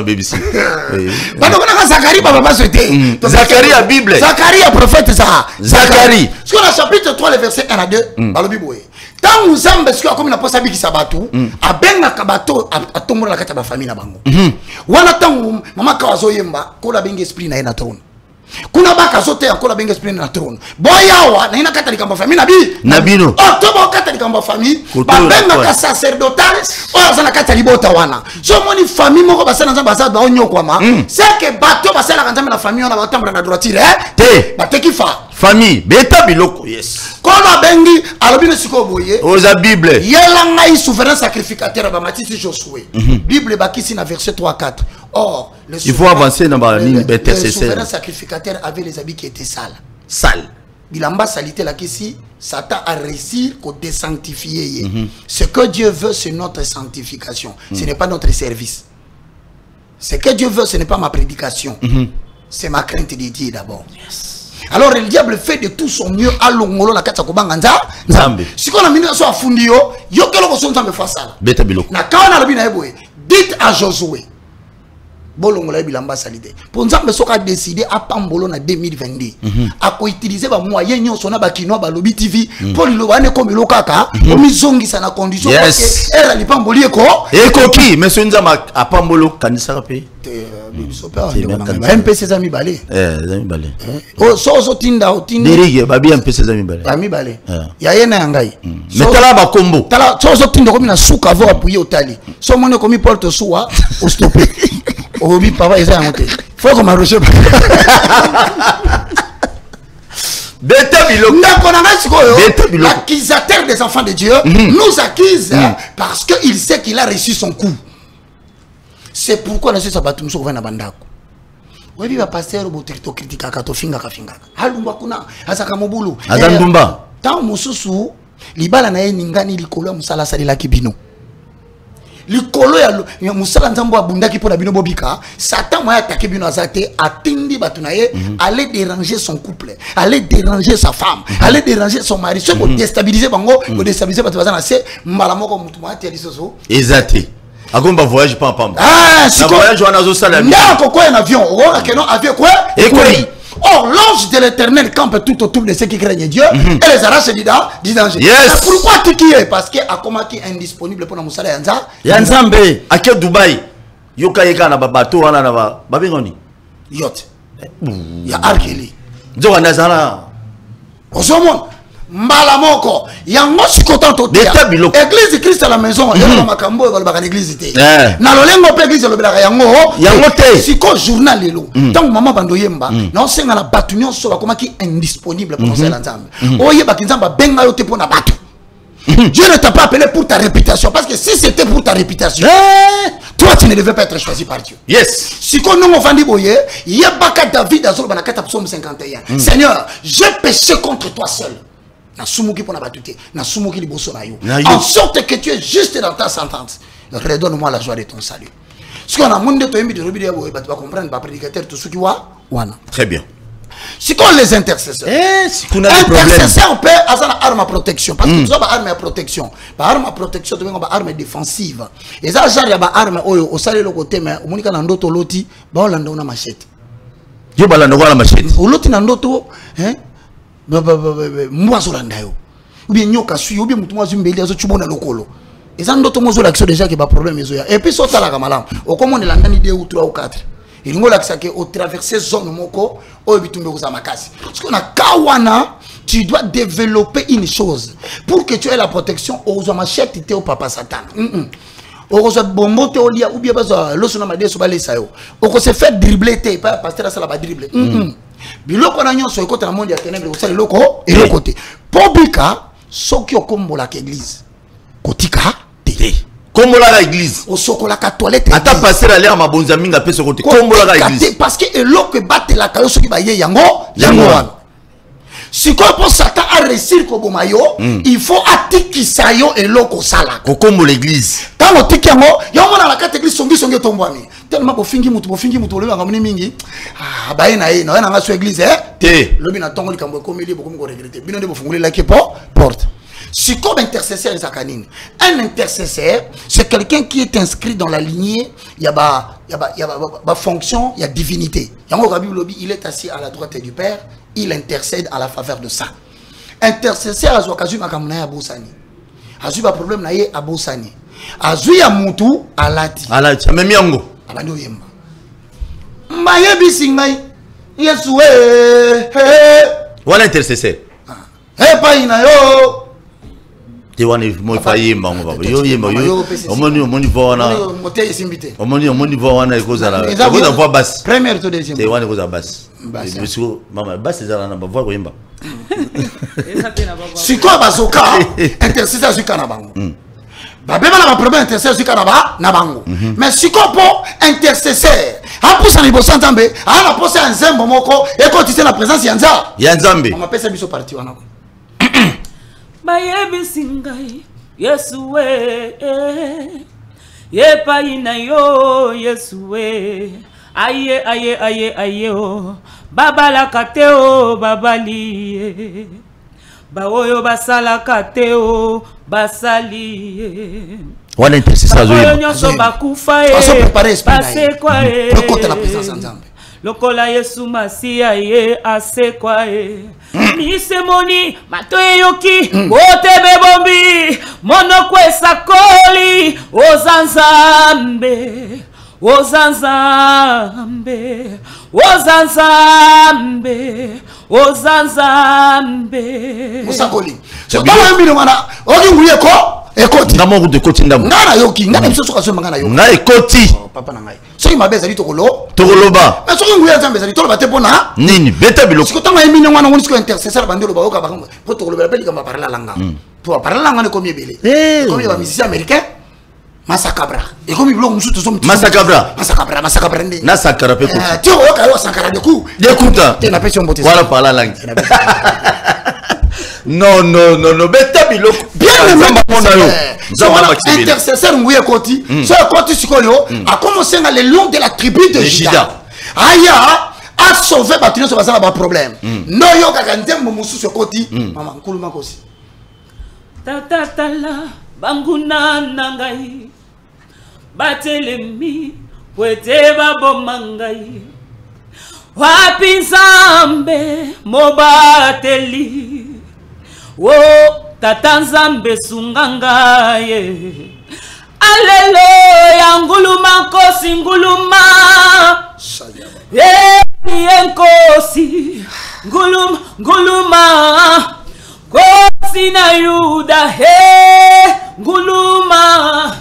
BBC. Bado kana Zacharie Baba c'était. Zacharie a Bible. Zacharie a prophète ça. Zacharie. Sur le chapitre 3 le verset 1 à 2 dans le Bible. Tant nous sommes parce que comme na posa biki sabatu a benga kabato a tombola la kata ba famille na bango. Wana tangu mama kawazo yemba ko la benga esprit na ina trône. Kuna baka zote ko la benga esprit na trône. Boyawa na ina kata likamba famille na bino. Oh to bo kata likamba famille ba benga ka sacerdotal o za na kata libota wana. So moni famille moko basana nzamba za ba onyokwa ma. C'est que bato basala kanzamba na famille na batambra na droitire te bateki fa famille beta biloko yes kola bengi alobino siko boye oza Bible yela ngai souverain sacrificateur ba matisi Josué Bible bakisi na verset 3-4 or il faut avancer dans la ligne intercesseur. Le souverain sacrificateur avait les habits qui étaient sales bilamba salité la kisi Satan a réussi qu'au désanctifier ce que Dieu veut c'est notre sanctification ce n'est pas notre service ce que Dieu veut ce n'est pas ma prédication c'est ma crainte de Dieu d'abord. Alors le diable fait de tout son mieux à l'ongolo la kata kobanga nzambe. Si qu'on a mis so afundi yo kelo ko sonza me fasala. Beta biloko. Na kawana lobi na eboye. Dites à Josué. Bolongola bilamba salite. Pour nzambe soka décider à pambolo na 2022. A ko utiliser ba moyen nyonso na ba kino ba lobi TV pour le wane comme lo kaka o mizongi sana condition parce que elle ali pamboli ekoki monsieur nzama a pambolo kanisa rapé. MPC zami balé. Zami balé. Oh so tinda Derige babi MPC zami balé. Zami balé. Ya yena yangai. Metala ba kombo. Tala so tinda komi na suka vo appuyer otali. So mone komi porte soa o stopper. Obi papa eza monté. Faut qu'on m'arroche. Beta biloko. L'accusateur des enfants de Dieu nous accuse parce qu'il sait qu'il a reçu son coup. C'est pourquoi nous sommes battus sur na bandako. Webi ba pasteur botrito critique ka to finga ka finga. Halumba kuna azaka mobulu. Azandumba. Tant mususu libala na ye ningani likolo musala salila kibino. Likolo ya musala nzambo abundaki pona bino bobika, Satan moya attaquer bino azate atindi batu na ye, aller déranger son couple, aller déranger sa femme, aller déranger son mari, ce pour déstabiliser bango, pour déstabiliser batu bazana se mbala moko mutu moya ti alisoso. Exact. Agomba voyage pas en pamba. Ah, si voyage on a zo sala. Ndako ko en avion, on a que non avion quoi? Écoute. Or, l'ange de l'éternel campe tout autour de ceux qui craignent Dieu et les arrache du danger. Yes. Pourquoi tu qui est? Parce que Akoma qui est indisponible pour la Moussala Yanza. Yanzambe, à quel Dubaï? Yoka yeka na babato wana na ba babingoni. Yacht. Ya Arkeli. Nzoka nazana. Osomon. Mbala moko yango sikotan toté église Christ à la maison yona makambo ba ba église té na lolengo pe église lo belaka yango té siko journal lelo tant maman bando yemba na senga na batu nyonso ba komaki indisponible pour nous la nzambe oye ba kinzamba benga yo té pona batu. Dieu ne t'a pas appelé pour ta réputation parce que si c'était pour ta réputation toi tu ne devais pas être choisi par Dieu. Yes. Siko non vandi boye yebaka David azolo bana kata psaume 51 Seigneur j'ai péché contre toi seul. En sorte que tu es juste dans ta sentence. Redonne-moi la joie de ton salut. Ce qu'on a demandé, tu vas comprendre, le prédicateur, tout ce qui va. Très bien. Si on les intercesseurs. Intercesseurs peut avoir une arme à protection. Parce que tu as une arme à protection. Une arme à protection, tu as une arme défensive. Et ça, il y a une arme au salaire de côté, mais au moins, on loti, on a une machette. Tu as une machette. Au loti, on a hein? Mwazo landayo ou bien nyoka sui ou bien mutu mwa zumbeli azo chubona lokolo ezan ndoto mozo la déjà que ba problème ezoya et puis so sala kamalam okomona landani 2 ou 3 ou 4 il ngola que au traverser zone moko o bitumbe ko makasi parce qu'on a kawana tu dois développer une chose pour que tu aies la protection aux machette te au papa satan okoza bombo te olia ou bien baza loso na made so balesa yo okose fait dribbler te pas pasteur ça la ba dribbler biloko na nyonso ekota na monde ya ténèbres osala loko et le côté pobika soki okombola ka église kotika te kombola ka église osokola ka toilette ata passer aller à mabonza minga pe sokote kombola ka église parce que eloko batela ka yo soki ba ye yango wana si pour Satan a réussi ko bomayo il faut atikisa yo eloko sala kokombo l'église quand on tiki yango yo mona la carte église songi tombwami tellement bofingi mutu le banga muni mingi ah ba ina ina na ngaso église te lobi na tongo likambo komeli bokomi ko regretter bino de bofungule la porte. Si comme intercesseur un intercesseur c'est quelqu'un qui est inscrit dans la lignée il y a ba fonction il y a divinité yango ka Bible il est assis à la droite du Père il intercède à la faveur de ça intercesseur azwa kazu makamuna ya bosani azwi ba problème na ye abosani azwi ya mutu alati même yango abandi oyemba mbaye bisingai Yesu wala intercesseur pa ina yo te wana mo fa yemba ngo baba yo yemba yo omoni wana moté simbité omoni wana ekozala voix basse première to deuxième te wana ekozala basse monsieur mama basse ezala na ba voix koyemba siko bazoka intercesseur zika na bango babeba na ba problème intercesseur zika na bango mais siko po intercesseur apusa ni bosantambe ana posa nzembo moko ekotise na présence ya nzambe on appelle ça biso parti wana bayebisi ngai Yesu we yepai na yo Yesu we aye o babalaka te o babali baoyo basalaka te o basali wana intercesseur zo nyonso bakufa basekwa côté la présence ya nzambe lokola Yesu Masia ye asekwa nisemoni matoye yoki bote bebombi monoko esakoli ozanzambe musakoli so bala mbino wana oki nguyeko ekoti ngamo de koti ndamo ngana yoki ngana biso soka so mangana yoki na ekoti papa na ngai soki mabeza litokolo tokoloba mais soki nguya nzambe za litolo bate pona nini beta biloko siko tanga emino wana ngoni siko intercesseur bandelo ba oka ba po tokoloba peli kama parler langa pour parler langa ne komi ebele komi ba musicien américain Masakabra et comme il bloque musuto so Masakabra ndi na sakara pe ko tu oka yo sankara de coup d'écoute te na pesi mbote voilà parler langue non beta biloko bien même intercesseur nguye koti so koti sikoyo a commencé dans le long de la tribu de Juda aya a sauvé batino so basala ba problème no yo kaka nzembo mususu koti mama nkulu makosi tatatala banguna nangai batelemi wete babomangai wapi nzambe mobateli wo tata nzambe sunganga ye Alléluia nguluma kosi nguluma yenkosi nguluma kosi na Yuda nguluma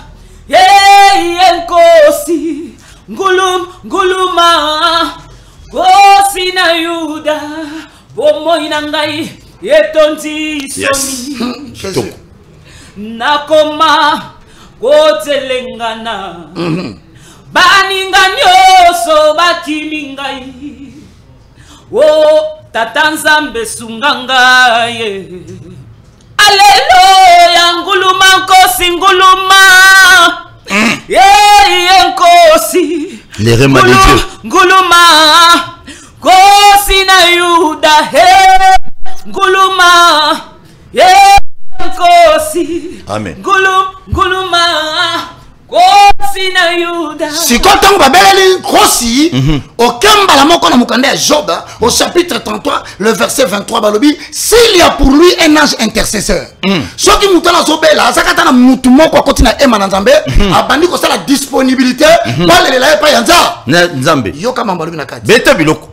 yenkosi nguluma kosi na Yuda bomoi na ngai yetonzi somi nakoma kotelengana baninga nyoso bakimi ngai wo tata nzambe sunganga ye Alléluia nguluma nkosi nguluma nkosi les remans de Dieu nguluma kosi na Yuda nguluma nkosi amen nguluma Kosi na Yuda. Si quand on va belle grossi, aucun balamoko na mukande à Job, au chapitre 33, le verset 23, balobi, s'il y a pour lui un ange intercesseur. Ce qui moutana zobela, zakata na mutumo kwa koti na ema na nzambe, abandi ko la disponibilité, wale lela pa yanza. Nzambe. Yo kama balobi na kati. Beta biloko.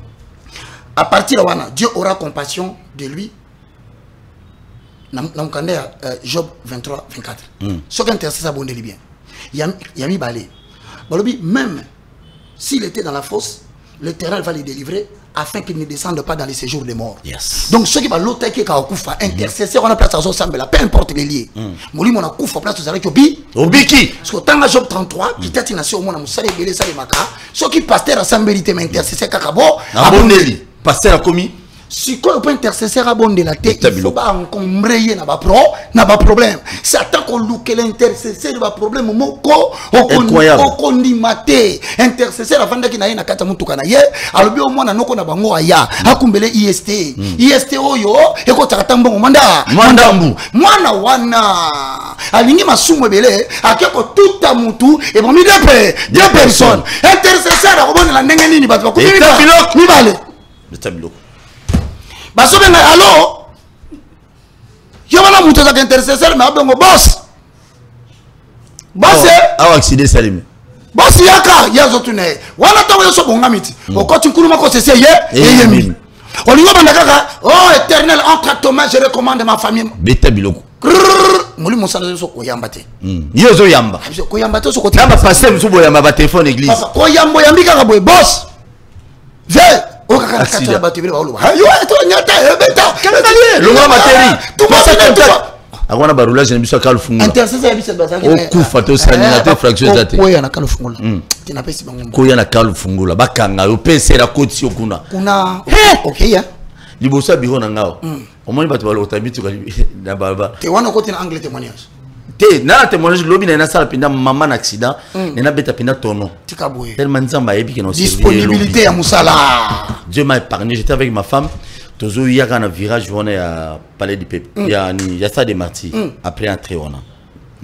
À partir de là, Dieu aura compassion de lui. Na mukande Job 23, 24. Ce qui intercesseur bonde bien. Yami Balé. Balobi, même s'il était dans la fosse, l'Éternel va les délivrer afin qu'il ne descende pas dans les séjours des morts. Yes. Donc, ceux qui vont l'autre qui est intercesseur, on a place à Zosambela, peu importe les liés. Moli, on a couvre place aux arrêts Obiki. Parce que tant que Job 33, qui t'a dit nation au monde, on a belé ça les maka. Ceux qui pasteur à Sambélité, mais intercesseur Kakabo, Aboneli. Pasteur a commis. Si quoi peut intercesseur abonné la tête, il faut pas encombrer na ba problème. C'est attend qu'on loue l'intercesseur va problème moko au condimate intercesseur avant qu'il n'aille na kata mutu kana ye alobi au moins na noko na bango aya akumbele IST IST oyo eko takata mbongo mandambu mwana wana alingi masumu ebele akeko tuta mutu et bon mi deux personnes intercesseur akobona la ndenge nini bato bakumi mi bale Betabilo. Baso benga allo yo wana mutu za intercesseur mais abongo boss awa accident salim boss yaka yazo tune wana to yo so bonga miti okoti nkuluma ko sese ye yemi olingo banda kaka oh éternel entre tes mains je recommande ma famille beta biloko moli mosala so ko yamba te yo zo yamba ko yamba to so ko tamba passer msubo yamba ba téléphone église ko yambo yambi kaka boy boss ve o kaka kata ba tibira olo yo to nyata beta longa materi tout agona barulage na biso kala fungula intercesseur ya biso bazaki o kufa to sanina te fraction zate ko yana kala fungula tina pesi bango ko yana kala fungula bakanga yo pese la koti okuna kuna okay ya libosa biro na ngao omoni bato balo tabitu na baba te wana koti na anglais témoignage te na témoignage lobi na sala pinda maman na accident na beta pinda tono tikaboye tellement nzamba yebi que non disponibilité ya musala Dieu m'a épargné. J'étais avec ma femme. Toujours il y a un virage on est à Palais du Peuple. Il y a ça des martyrs. Après entrer on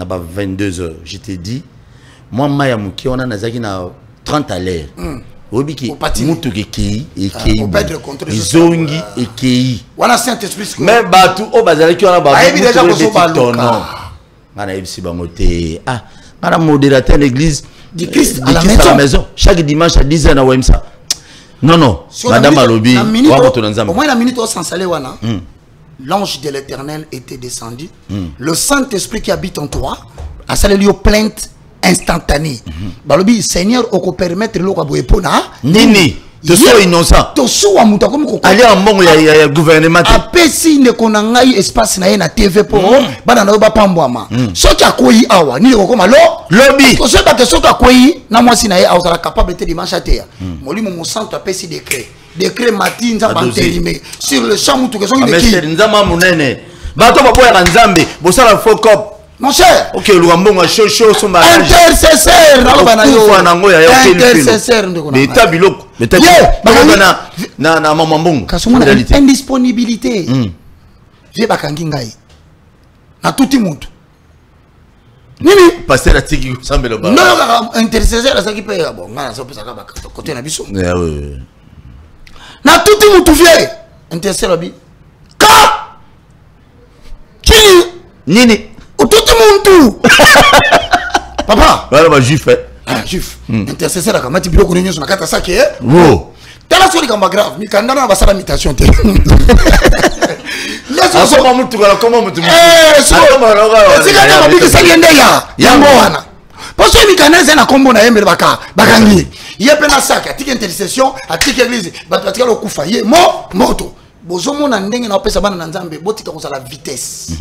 a 22h. Je t'ai dit moi Maya Muki on a nazaki na 30 à l'air. Obiki mutu keki ekei. Izongi ekei. Wana Saint-Esprit. Mais batu o bazali ki on a ba. Ayebi déjà ko so baluka. Ngana yebisi bangote. Ah, ngana modérateur l'église du Christ à la maison. Chaque dimanche à 10h na wemsa. Non, Madame Alobi, au moins la minute où s'installer wana, l'ange de l'Éternel était descendu. Le Saint-Esprit qui habite en toi a salé plainte instantanée. Balobi Seigneur oko permettre lo kaboye pona nini to so innocent to so wa muta comme ko ali ambongo ya gouvernement apesi ne konangai espace na ye na TV po bana na ba pambwama soki akoyi awa ni ko malo lobby ko se ba ke soki akoyi na mwasi na ye awza capable te dimanche ateya molimo mo santo apesi décret matinza bantelime sur le champ mutu ke songi de ki nzama munene bato baboya na nzambe bosala faux cop. Mon cher, ok, le Wambonga chocho son mariage. Intercesseur, intercesseur, mais tabiloko, mais na maman bon. Indisponibilité. J'ai bakangi ngai. Na tuti muntu. Nini? Passer la tiki semble le bas. Non, intercesseur ça qui paye bon, ngana so pesa ka ba côté na biso. Oui. Na tuti muntu vie. Intercesseur bi. Ka! Qui? Nini? Tout le monde. Papa. Voilà, bah, juif. Juif. Intercesseur à Kamati Bilo Kounio sur la carte à ça qui est. Wow. T'as la souris comme grave. Mais quand on a la imitation. Comment vous parce que Mikanese na kombo na yembe baka bakangi. Yepena saka tiki intercession à tiki église. Batika lo kufa ye moto. Bozomo na ndenge na pesa bana na nzambe botika ko la vitesse.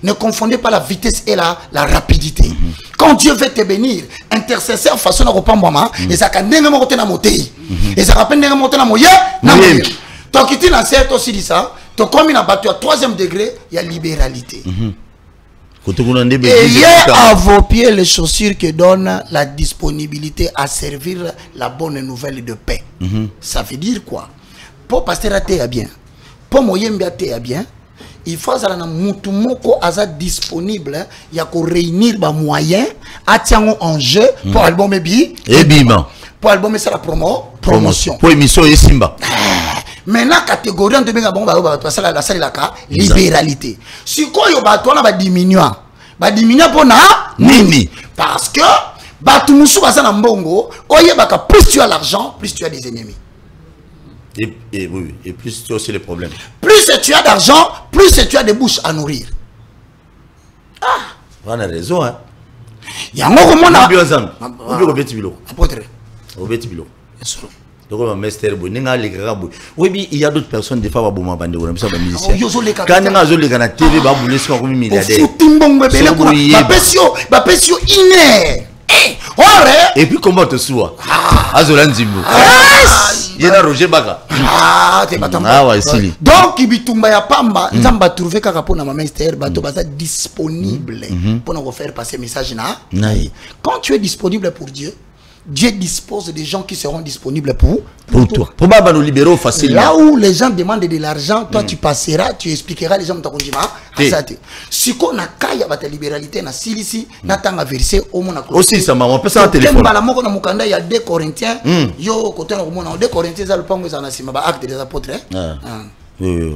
Ne confondez pas la vitesse et la rapidité. Quand Dieu veut te bénir, intercesseur façon na kopambama et ça ka ndenge mo kote na motei. Et ça rappelle ndenge mo kote na moye na moye. Donc il a certes aussi dit ça, donc comme il a battu à 3e degré, il y a libéralité. Ayez à vos pieds les chaussures qui donnent la disponibilité à servir la bonne nouvelle de paix. Ça veut dire quoi? Pour passer à terre bien. Pour moyen bien, il faut que mutu moko aza disponible il y a réunir ba moyens atiango en jeu pour album et bima pour album c'est la promotion pour émission et simba. Maintenant catégorie de benga bon ba passer la salle la ka libéralité si quoi yo ba toi na ba diminuer pona nini parce que ba tout musu ba na mbongo oyebaka plus tu as l'argent plus tu as des ennemis. Et plus tu as aussi les problèmes. Plus tu as d'argent, plus tu as des bouches à nourrir. Ah, on a raison, hein. Il y a un moment où donc il y a d'autres personnes des fois et puis comment te sois il y a Roger Baga. Donc ibitumba ya pamba nzamba trouver kaka pona ma master bato baza disponible pour nous faire passer message na. Quand tu es disponible pour Dieu, Dieu dispose des gens qui seront disponibles pour toi. Pour pas nous libérer facilement. Là où les gens demandent de l'argent, toi tu passeras, tu expliqueras les gens ta konjima. Si qu'on a kaya ba ta libéralité na silisi na tanga verser au mona aussi ça m'a passé un téléphone. Bala moko na mukanda ya 2 Corinthiens. Yo côté na mona 2 Corinthiens za le pango za na sima ba acte des apôtres.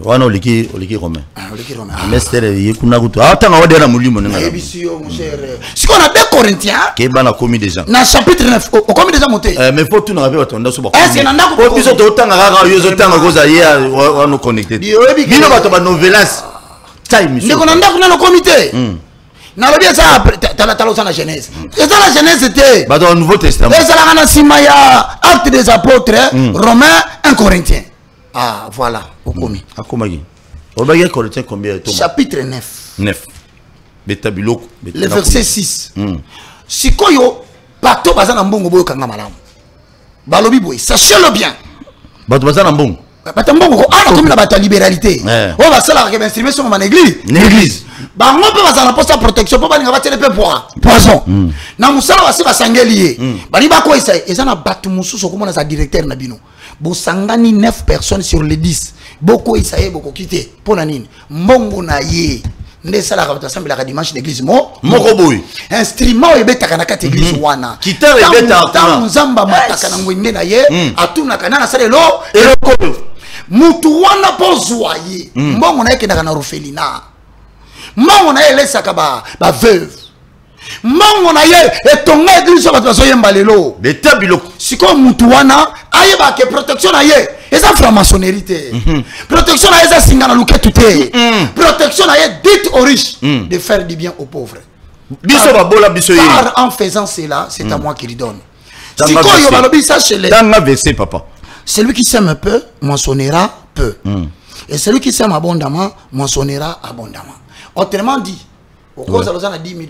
Wana oliki romain. Oliki romain. Mester yekuna kutu. Atanga wadera mulimo nga. Ebisio mon cher. Si qu'on a 2 Corinthiens. Ke bana commis des gens. Na chapitre 9 au commis déjà monté. Mais faut tout na rappel batonda so ba. Est-ce que nanda ko biso to tanga kaka yo zo tanga koza ye wana connecté. Bino bato ba novelas. Time. Ndeko nanda kuna no comité. Na lobi ça tala ça na Genèse. Et ça la Genèse c'était ba dans Nouveau Testament. Et ça la na simaya acte des apôtres Romains 1 Corinthiens. Ah voilà, au commis. A komagi. Obaga Corinthiens combien de chapitre 9. 9. Betabiloko. Le verset 6. Sikoyo bato bazana mbongo boyo kanga malamu. Balobi boy, sachez-le bien. Bato bazana mbongo. Bato mbongo ana comme la bato libéralité. O ba sala ke instrument sur mon église. L'église. Ba ngope bazana poste protection po baninga batele pe poison. Na musala wasi basangeli. Bali bako isa na bato mususu ko mona sa directeur na bino. Bosangani 9 personnes sur les 10. Boko isaye boko quitté. Pona nini? Mbongo na ye. Nde sala ka batasambela la dimanche d'église moko boy. Instrument ebetaka na kati église wana. Kitare ebeta ta nzamba mataka na ngwende na ye atuna kana na sala lo eloko. Mutu wana pozwa ye. Mbongo na yeke na orphelinat. Mbongo na ye lesaka ba veuve. Mbongo na ye etonga église bato bazoyemba lelo. Beta biloko. Siko mutu wana ayeba ke protection na ye. Eza franc-maçonnerie te. Protection na eza singa na luketu te. Protection na ye dit aux riches de faire du bien aux pauvres. Car en faisant cela, c'est à moi qui lui donne. Siko yo balobi sache les. Dans ma verset papa. Celui qui sème peu moissonnera peu. Et celui qui sème abondamment moissonnera abondamment. Autrement dit, au cause de l'ozana $10,000.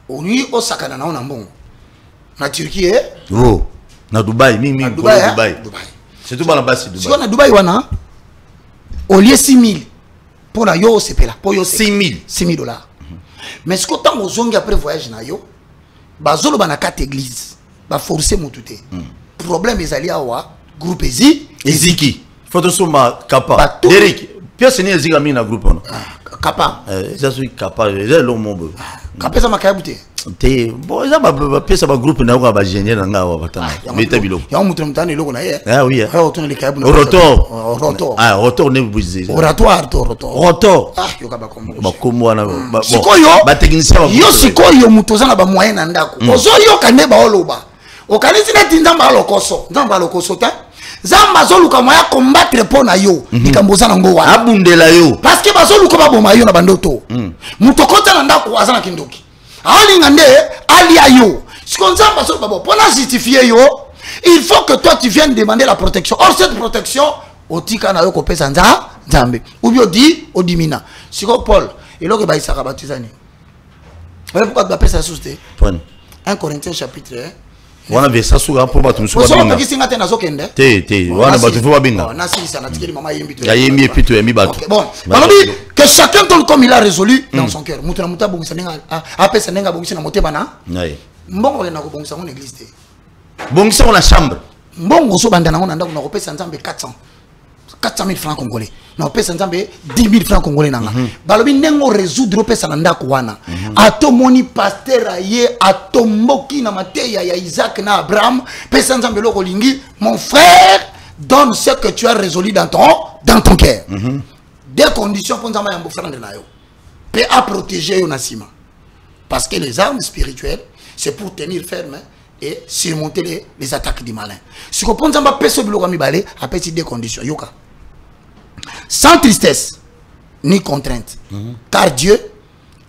Au nuit au sakana na onambon. Na Turquie oh na Dubaï Dubaï. C'est tout la base Dubaï. Si on a Dubaï wana au lieu 6,000 pour la yo c'est là pour yo $6,000. Mais ce que tant aux zongi après voyage na yo bazolo bana 4 églises ba forcer mutute. Problème les alliés awa groupe Eziki. Faut soma Kappa. Derek. Pièce ni Eziki ami na groupe on. Kappa. Ça suis Kappa, j'ai le mot. Kappa ça makayabute. Te bon ça ba pièce ba groupe na ko ba génier na nga wa batana. Meta biloko. Ya mutu mtani loko na ye. Ah oui. Ah otuna le kayabu. Rotor. Ah rotor ne buzi. Oratoire rotor. Ah yo ka ba kombo. Ba kombo na ba. Sikoyo ba technicien ba. Yo sikoyo mutu za na ba moyen na ndako. Ozo yo kane ba oloba. Okanisi na tinzamba lokoso. Nzamba lokoso ta. Zamba zoluka moya combattre pona yo. Nikamboza na ngo wana. Abundela yo. Parce que bazoluka ba boma yo na bandoto. Mutu kota na ndako azana kindoki. Ali ngande ali ayo. Si on zamba zoluka ba pour justifier yo, il faut que toi tu viennes demander la protection. Or cette protection otika na yo ko pesa nzambe. Ou bien di odimina. Siko Paul, eloko ba isaka batizani. Pourquoi tu pesa souste? 1 Corinthiens chapitre 1. Wana verset suga pour battu musu babinga. Oso singa tena zokende. Te wana battu fo babinga. Na si sana tikeli mama yembi to. Ya yembi epito yembi battu. Bon, alors dit que chacun donne comme il a résolu dans son cœur. Mutu na muta bongisa ninga apesa ninga bongisa na motema na. Nai. Mbongo na ko bongisa mon église te. Bongisa na chambre. Mbongo so banda na ngona ndako na ko pesa nzambe 400. 400 000 francs congolais. Na pesa nzambe 10 000 francs congolais nanga. Balobi nengo résoudre pesa na ndako wana. Atomoni pasteur aye atomboki na mateya ya Isaac na Abraham, pesa nzambe loko lingi, mon frère, donne ce que tu as résolu dans ton cœur. Des conditions pour nzamba yambo frère na yo. Peut à protéger yo nasima. Parce que les armes spirituelles, c'est pour tenir ferme et surmonter les attaques du malin. Si vous prenez un peu de à petit des conditions, yoka. Sans tristesse ni contrainte. Car Dieu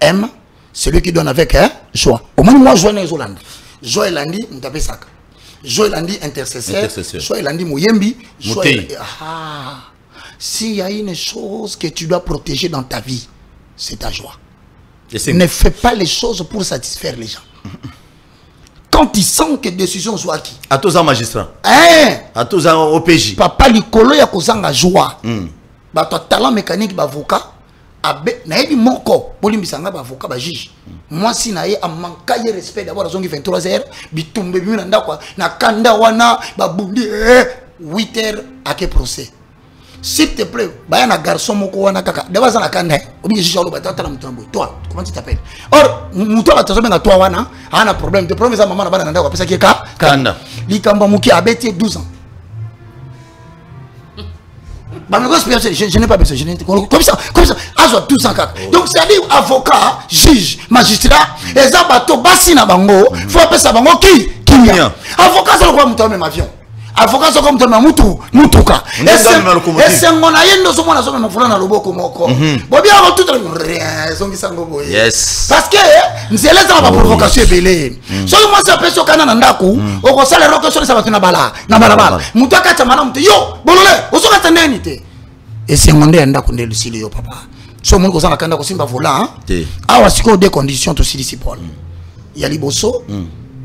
aime celui qui donne avec joie. Au moins, moi, joie n'est pas joie lundi, on tape ça. Joie lundi, intercesseur. Joie lundi, mouyembi. S'il y a une chose que tu dois protéger dans ta vie, c'est ta joie. Ne fais pas les choses pour satisfaire les gens. Quand ils sentent que décision soit qui. À tous un magistrat. À tous un OPJ. Papa likolo ya kozanga joie. Ba to talent mécanique ba avocat abe na yebi moko bolimbisanga ba avocat ba juge. Moi si na ye amanka ye respect d'abord azongi 23h bitumbe bimina ndakwa na kanda wana ba bundi 8h ake procès. S'il te plaît, bah un garçon moko wana kaka. D'abord ça na kanda. Obi juge alo bata tala mutambo. Toi, comment tu t'appelles? Or muto la tazome na toi wana, ana problème. De problème ça maman na bana ndako pesa ki ka kanda. Likamba muki abeti 12 ans. Je n'ai pas besoin, comme ça, à 12 ans. Donc, c'est-à-dire, avocat, juge, magistrat, et ça, bateau, bassina bango, faut appeler ça bango qui vient. Avocat, c'est le quoi, mouton, même avion. Avocat, c'est comme toi, moutouka. Et c'est mon aïe, nous sommes en train de faire un lobo comme moko. Bon, bien, on va tout rien, son qui s'en va. Yes. Parce que, c'est les gens qui provocation belé. Si moi, c'est appelé sur Canada, Ndaku, au conseil, les rocs, ça va te nabala. Moutouka, tu m'as dit, yo, bololé, au son attendez. Et c'est mon dé, Ndaku, le silio, papa. Si on a kanda ko simba volant, ah, c'est des conditions tout ici, Paul. Il y a liboso.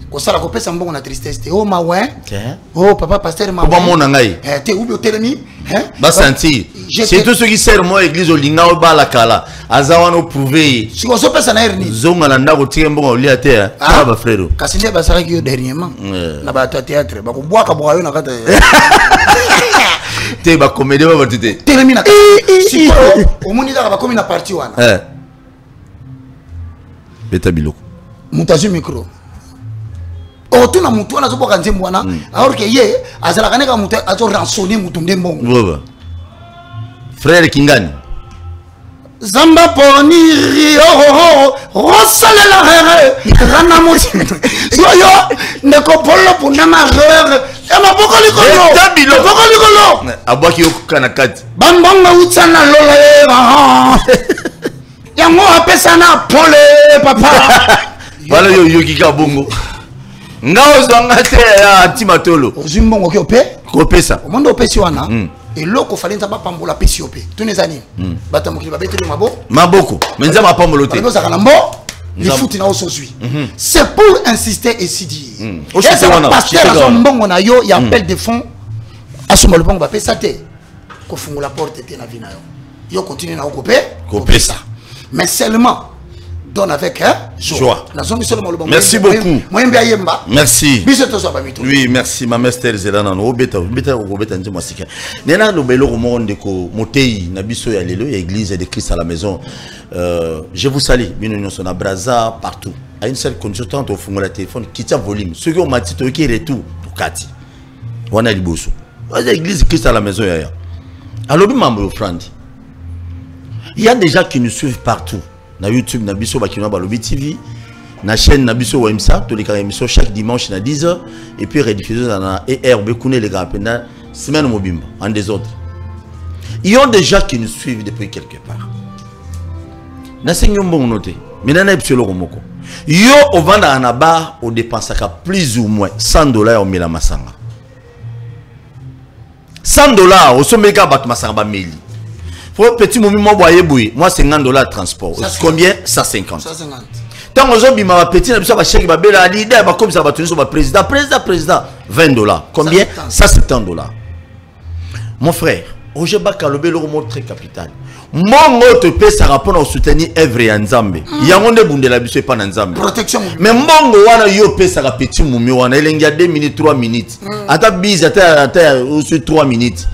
Ko sala ko pesa mbongo na tristesse te. Oh ma ouais. Oh papa pasteur ma. Ba mon ngai. Te ubi otelemi, ba senti. C'est tout ce qui sert moi église olinga o ba la kala. Azawano prouver. Si ko so pesa na erni. Zonga na ndako tie mbongo olia te. Ah ba frère. Kasinde ba sala ki dernièrement. Na ba théâtre ba ko boaka boa yo na kata. Te ba comédie ba batite. Telemi na. Si ko omoni da ba komi na parti wana. Beta biloko. Mutazu micro. Otu na mutu wana zoboka nzembo wana alors que ye azala kaneka mutu azo rançonner mutu ndembongo baba frère Kingani Zamba poni rio rosalela rere rana mutu yo ndeko polo puna marere e maboko likolo boko likolo abaki yokana kati bambonga utsana lola yango apesa na pole papa bala yo yokika bongo ngao zangate ya timatolo ozimbongo ki ope kopesa omondo opesi wana eloko fale nzamba pambola pesi ope tunezani bata mokili babeteli maboko menza mapambola te bazo zakala mbo les fouti na osozui c'est pour insister et si dire et c'est pasteur azo mbongo na yo ya appel de fonds asomba le bongo bapesa te ko fungula porte te na vie na yo continue na kopesa mais seulement donne avec joie. Merci beaucoup. Merci. Oui, merci. Ma mère Zelana. Obeta Nzemwasika. Nena lobelo monde ko motei na biso ya lelo ya église de Christ à la maison. Je vous salue. Bino sona braza partout. À une seule condition tant au fond la téléphone qui tient volume. Ceux qui ont matito qui retour to kati. Wana liboso. L'église de Christ à la maison ya. Alors mambo friend. Il y a des gens qui nous suivent partout. Na YouTube na biso bakina balobi TV na chaîne na biso Wemsa tous les cas émission chaque dimanche na 10h et puis rediffusé na ERB Kouné les gars pendant semaine mobimba en désordre. Il y a des gens qui nous suivent depuis quelque part. Na senyo mbongo noté mais na epselo komoko yo ovanda anaba o dépensaka plus ou moins $100 au mila masanga $100 au someka bat masanga ba meli. Pour petit moment moi $50 transport. Combien? 150. 150. Tant que je ma petit na biso ba chèque ba bela leader ba comme ça ba tenir sur ba président $20. Combien? $170. Mon frère, oje ba kalobe le remonte très capital. Mon autre paie ça rapport au soutenir œuvre ya Nzambe. Yangonde bundela biso pa na Nzambe. Protection. Mais mongo wana yo paie ça petit mumi wana elenga 2 minutes 3 minutes. Ata bise ata au 3 minutes.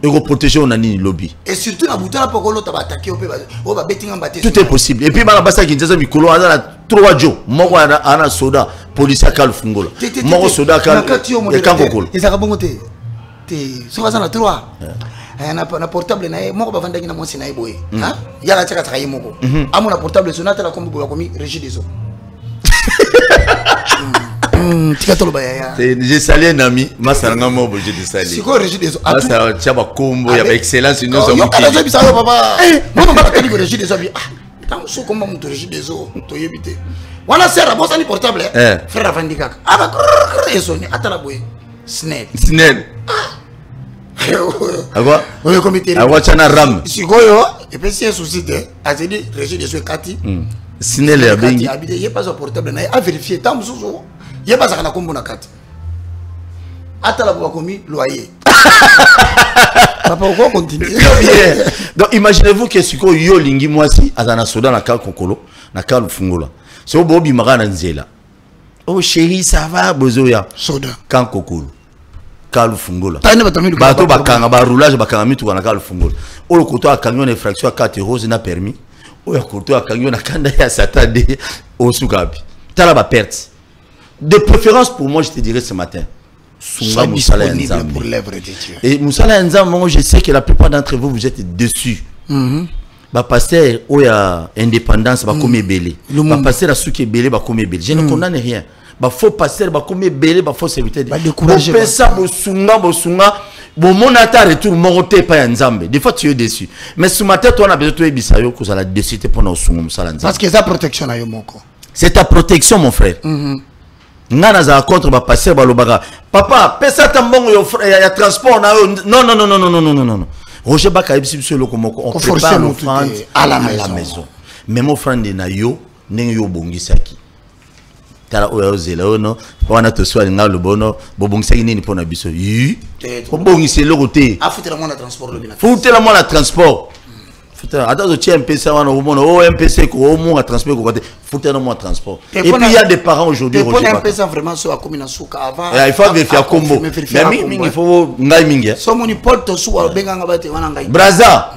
et protéger on a ni lobby. Et surtout na bouton la pokolo ta attaquer au ba betting en bâti. Tout est possible. Et puis bana basa Kinshasa mikolo ana 3 jours. Moko ana soda police akal fungola. Moko soda akal et kankokolo. Et ça va bon té. So va na 3. Na portable na moko ba vanda kina mwasi na eboye. Hein? Ya la teka takaye moko. Amo na portable sonata la kombo ba komi régie des eaux. J'ai salé un ami, ma salanga mo obligé de saluer. C'est quoi régie des eaux? Ah ça tient ba combo, il y avait excellence nous sommes. Yo kala zo bisalo papa. Moi on va te dire régie des eaux. Ah, tant so comment mon régie des eaux, to yebité. Wana sera bossa ni portable. Frère Avandika. Ah ba et sonné atala boy. Snell. À quoi? Oui, comité. À quoi chana ram? Si goyo et puis si un souci de a dit régie des eaux Kati. Snell ya bengi. Il y a pas un portable na a vérifier tant mususu. Il y a pas ça na kombo na Kati. Atala bo komi loyer. Papa pourquoi continuer? Donc imaginez-vous que si ko yo lingi mwasi azana soda na ka kokolo na ka lufungola. C'est au bobi magana nzela. Oh chérie ça va bozoya. Soda. Kan kokolo. Ka lufungola. Bato bakanga ba roulage bakanga mitu na ka lufungola. O le koto akanyo na infraction 4 euros na permis. O ya koto akanyo na kanda ya satade au sukapi. Tala ba perte. De préférence pour moi je te dirais ce matin. Sois disponible pour l'œuvre de Dieu. Et Moussala Nzam, je sais que la plupart d'entre vous, vous êtes dessus. Bah passer où il y a indépendance, bah comme belé. Bah passer à souke belé, bah comme belé. Je ne condamne rien. Bah faut passer, bah comme belé, bah faut servir. Bah décourager. Bah ça, bosunga. Bon mon atta retour moroté pas Nzambe. Des fois tu es déçu. Mais ce matin toi on a besoin de toi bisayo que ça la décider pour nous sunga Moussala Nzam. Parce que ça protection à yomoko. C'est ta protection mon frère. Nana za contre ba passer ba lobaka. Papa, pesa tambongo yo ya transport na non. Roger Baka ibisi biso loko moko on prépare l'offrande à la maison. Mais mon frère na yo ndenge yo bongisaki. Tala oyo zela ono wana to swali nga lo bono bo bongisaki nini pona biso. Yi. Bo bongisi loko te. Afutela moi na transport lo bina. Futela moi na transport. Attends, tu as un PC, un PC, un transport, un transport. Et puis il y a des parents aujourd'hui. Un PC vraiment sur la commune avant. Il faut vérifier combo. Mais il faut ngaïmingi. So mon Paul to sur benga bate wana ngai. Braza.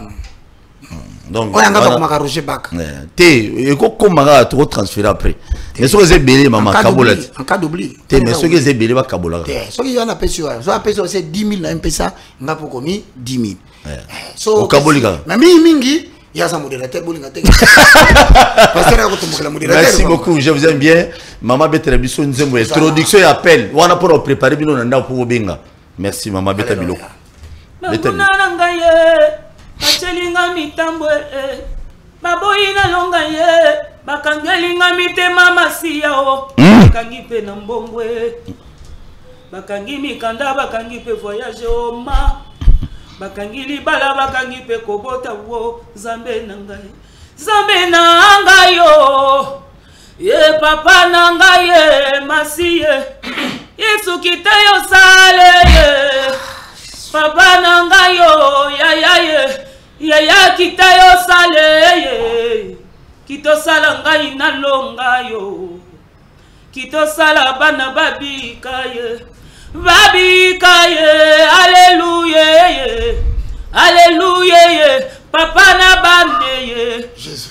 Donc on a ngaba Roger Bak. Té, et comment tu transférer après. Mais ce que c'est belé maman Kabola. En cas d'oubli. Té, mais ce que c'est belé ba Kabola. Ce qui y en a PC, so a PC c'est 10 000 na MPSA, ngapa komi 10 000. So au Kabolika. Mais mingi il y a un modérateur bolinga te. Parce que là on le modérateur. Merci beaucoup, je vous aime bien. Maman Betre Biso nzembo introduction et appel. On a pour préparer bino nanda pour benga. Merci maman Betre Biloko. Betre ngaye. Achelinga mitambo baboyina longa ye bakangelinga mitema masiya o bakangi pe na mbongwe bakangi mikanda bakangi pe voyage o ma bakangi libala bakangi pe kobota wo zambe na ngai yo ye papa na ngai ye masiye yesu kitayo sale ye papa na ngai yo yaya kitayo sale ye kito sala ngai na longa yo kito sala bana babika ye Alléluia ye papa na bande ye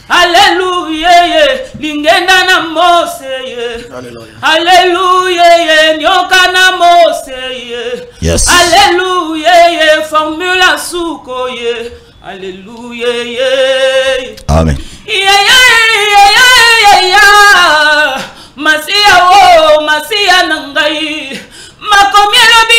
Alléluia ye lingenda na mose ye Alléluia ye nyoka na mose ye Alléluia ye formula suko ye Alléluia ye Amen. Masia nangai makomi lobi